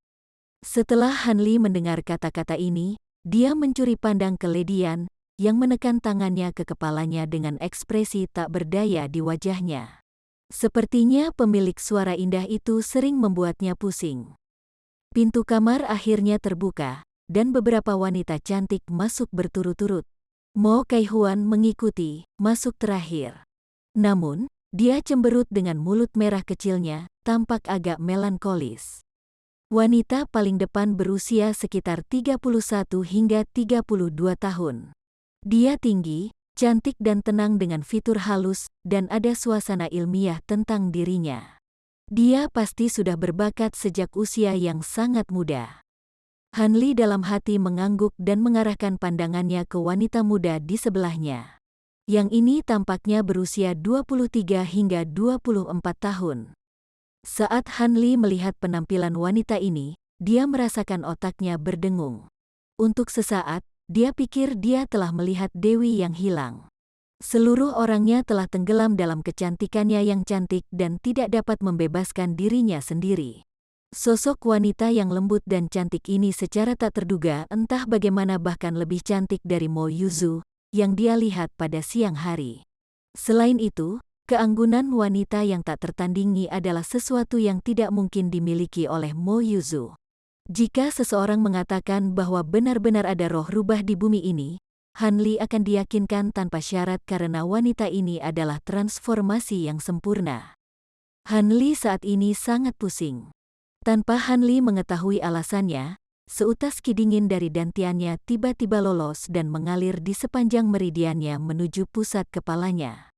Setelah Han Li mendengar kata-kata ini, dia mencuri pandang ke Lady Yan, yang menekan tangannya ke kepalanya dengan ekspresi tak berdaya di wajahnya. Sepertinya pemilik suara indah itu sering membuatnya pusing. Pintu kamar akhirnya terbuka, dan beberapa wanita cantik masuk berturut-turut. Mo Kaihuan mengikuti, masuk terakhir. Namun, dia cemberut dengan mulut merah kecilnya, tampak agak melankolis. Wanita paling depan berusia sekitar 31 hingga 32 tahun. Dia tinggi, cantik dan tenang dengan fitur halus, dan ada suasana ilmiah tentang dirinya. Dia pasti sudah berbakat sejak usia yang sangat muda. Han Li dalam hati mengangguk dan mengarahkan pandangannya ke wanita muda di sebelahnya. Yang ini tampaknya berusia 23 hingga 24 tahun. Saat Han Li melihat penampilan wanita ini, dia merasakan otaknya berdengung. Untuk sesaat, dia pikir dia telah melihat Dewi yang hilang. Seluruh orangnya telah tenggelam dalam kecantikannya yang cantik dan tidak dapat membebaskan dirinya sendiri. Sosok wanita yang lembut dan cantik ini secara tak terduga entah bagaimana bahkan lebih cantik dari Mo Yuzu yang dia lihat pada siang hari. Selain itu, keanggunan wanita yang tak tertandingi adalah sesuatu yang tidak mungkin dimiliki oleh Mo Yuzu. Jika seseorang mengatakan bahwa benar-benar ada roh rubah di bumi ini, Han Li akan diyakinkan tanpa syarat karena wanita ini adalah transformasi yang sempurna. Han Li saat ini sangat pusing. Tanpa Han Li mengetahui alasannya, seutas ki dingin dari dantiannya tiba-tiba lolos dan mengalir di sepanjang meridiannya menuju pusat kepalanya.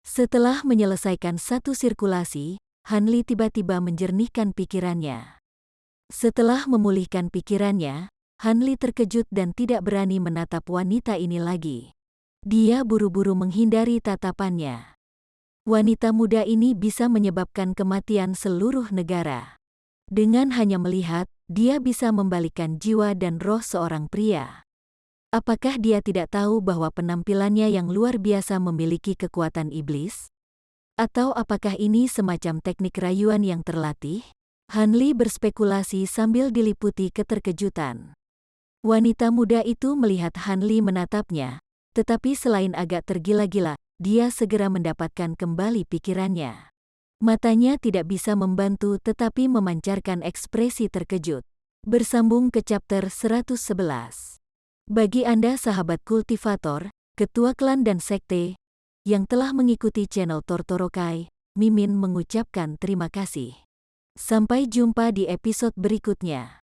Setelah menyelesaikan satu sirkulasi, Han Li tiba-tiba menjernihkan pikirannya. Setelah memulihkan pikirannya, Han Li terkejut dan tidak berani menatap wanita ini lagi. Dia buru-buru menghindari tatapannya. Wanita muda ini bisa menyebabkan kematian seluruh negara. Dengan hanya melihat, dia bisa membalikkan jiwa dan roh seorang pria. Apakah dia tidak tahu bahwa penampilannya yang luar biasa memiliki kekuatan iblis? Atau apakah ini semacam teknik rayuan yang terlatih? Han Li berspekulasi sambil diliputi keterkejutan. Wanita muda itu melihat Han Li menatapnya, tetapi selain agak tergila-gila, dia segera mendapatkan kembali pikirannya. Matanya tidak bisa membantu tetapi memancarkan ekspresi terkejut. Bersambung ke chapter 111. Bagi Anda sahabat kultivator, ketua klan dan sekte, yang telah mengikuti channel Tortorokai, Mimin mengucapkan terima kasih. Sampai jumpa di episode berikutnya.